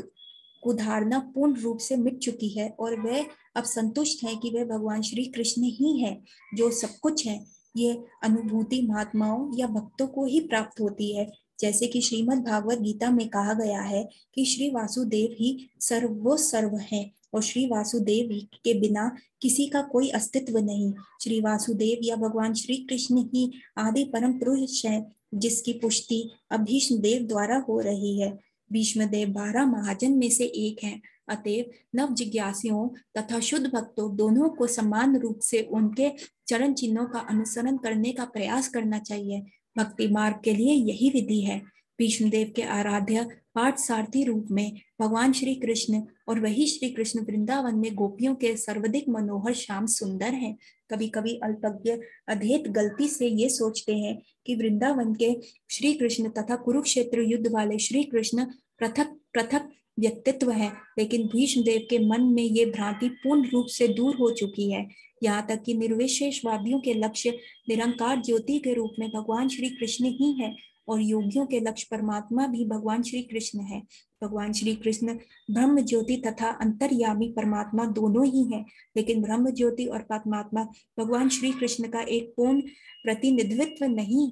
A: कुधारणा पूर्ण रूप से मिट चुकी है, और वे अब संतुष्ट हैं कि वे भगवान श्री कृष्ण ही है जो सब कुछ है। ये अनुभूति महात्माओं या भक्तों को ही प्राप्त होती है, जैसे कि श्रीमद् भागवत गीता में कहा गया है कि श्री वासुदेव ही सर्व है, और श्री वासुदेव के बिना किसी का कोई अस्तित्व नहीं। श्री वासुदेव या भगवान श्री कृष्ण ही आदि परम पुरुष है, जिसकी पुष्टि अब भीष्म देव द्वारा हो रही है। भीष्म देव 12 महाजन में से एक हैं, अतएव नव जिज्ञासियों तथा शुद्ध भक्तों दोनों को समान रूप से उनके चरण चिन्हों का अनुसरण करने का प्रयास करना चाहिए। भक्ति मार्ग के लिए यही विधि है। विष्णुदेव के आराध्य पाठ सारथी रूप में भगवान श्री कृष्ण और वही श्री कृष्ण वृंदावन में गोपियों के सर्वाधिक मनोहर श्याम सुंदर हैं। कभी कभी अल्पज्ञ अधेत गलती से ये सोचते हैं कि वृंदावन के श्री कृष्ण तथा कुरुक्षेत्र युद्ध वाले श्री कृष्ण पृथक पृथक व्यक्तित्व है, लेकिन भीष्मदेव के मन में ये भ्रांति पूर्ण रूप से दूर हो चुकी है। यहाँ तक कि निर्विशेषवादियों के लक्ष्य निरंकार ज्योति के रूप में भगवान श्री कृष्ण ही है और योगियों के लक्ष्य परमात्मा भी भगवान श्री कृष्ण है। भगवान श्री कृष्ण ब्रह्म ज्योति तथा अंतर्यामी परमात्मा दोनों ही हैं, लेकिन ब्रह्म ज्योति और परमात्मा भगवान श्री कृष्ण का एक पूर्ण प्रतिनिधित्व नहीं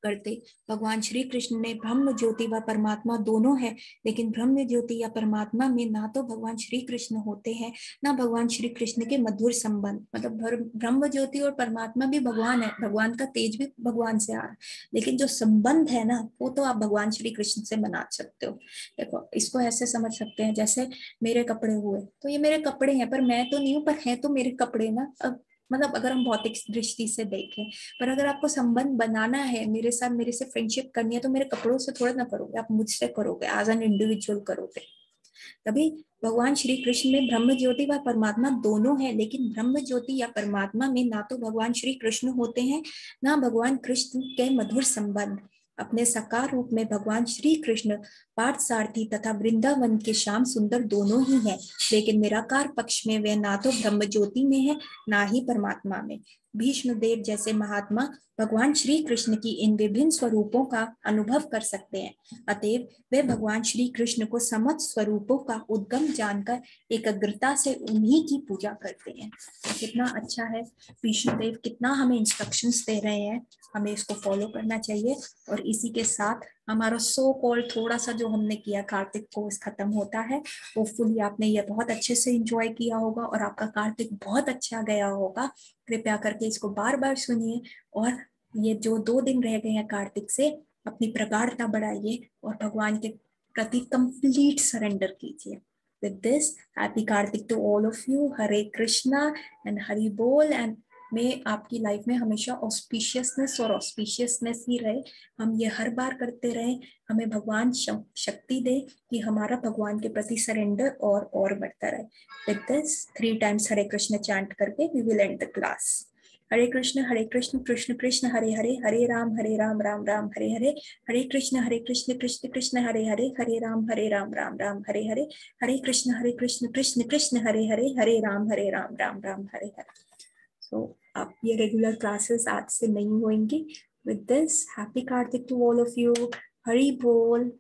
A: करते। भगवान श्री कृष्ण ने ब्रह्म ज्योति व परमात्मा दोनों है, लेकिन ब्रह्म ज्योति या परमात्मा में ना तो भगवान श्री कृष्ण होते हैं ना भगवान श्री कृष्ण के मधुर संबंध। मतलब ब्रह्म ज्योति और परमात्मा भी भगवान है, भगवान का तेज भी भगवान से आ रहा है, लेकिन जो संबंध है ना वो तो आप भगवान श्री कृष्ण से बना सकते हो। देखो इसको ऐसे समझ सकते हैं, जैसे मेरे कपड़े हुए तो ये मेरे कपड़े हैं पर मैं तो नहीं हूँ, पर है तो मेरे कपड़े ना। अब मतलब अगर हम भौतिक दृष्टि से देखें, पर अगर आपको संबंध बनाना है, मेरे साथ मेरे से फ्रेंडशिप करनी है, तो मेरे कपड़ों से थोड़ा ना करोगे, आप मुझसे करोगे, एज एन इंडिविजुअल करोगे। तभी भगवान श्री कृष्ण में ब्रह्म ज्योति व परमात्मा दोनों है, लेकिन ब्रह्म ज्योति या परमात्मा में ना तो भगवान श्री कृष्ण होते हैं ना भगवान कृष्ण के मधुर संबंध। अपने साकार रूप में भगवान श्री कृष्ण पार्थ सारथी तथा वृंदावन के श्याम सुंदर दोनों ही हैं, लेकिन निराकार पक्ष में वे ना तो ब्रह्म ज्योति में है ना ही परमात्मा में। भीष्मदेव जैसे महात्मा भगवान श्री कृष्ण की इन विभिन्न स्वरूपों का अनुभव कर सकते हैं, अतएव वे भगवान श्री कृष्ण को समस्त स्वरूपों का उद्गम जानकर एकाग्रता से उन्हीं की पूजा करते हैं। कितना अच्छा है, भीष्मदेव कितना हमें इंस्ट्रक्शंस दे रहे हैं, हमें इसको फॉलो करना चाहिए। और इसी के साथ हमारा सो कॉल थोड़ा सा जो हमने किया कार्तिक कोर्स खत्म होता है। होपफुली आपने ये बहुत अच्छे से एंजॉय किया होगा और आपका कार्तिक बहुत अच्छा गया होगा। कृपया करके इसको बार बार सुनिए और ये जो 2 दिन रह गए हैं कार्तिक से अपनी प्रगाढ़ता बढ़ाइए और भगवान के प्रति कंप्लीट सरेंडर कीजिए। With this, happy Kartik to all of you. Hare Krishna and Hari Bol, and में आपकी लाइफ में हमेशा ऑस्पिशियसनेस और ऑस्पिशियसनेस ही रहे। हम ये हर बार करते रहे, हमें भगवान शक्ति दे कि हमारा भगवान के प्रति सरेंडर और बढ़ता रहे। With this, 3 times Hare Krishna chant करके we will end the class. Hare Krishna Krishna Krishna Hare Hare, Hare Ram Ram Ram Hare Hare, Hare Krishna Krishna Krishna Hare Hare, Hare Ram Ram Ram Hare Hare, Hare Krishna Krishna Krishna Hare Hare, Hare Ram Ram Ram Hare Hare. So आप ये रेगुलर क्लासेस आज से नहीं होंगी। With this, happy Kartik to all of you. Hari बोल।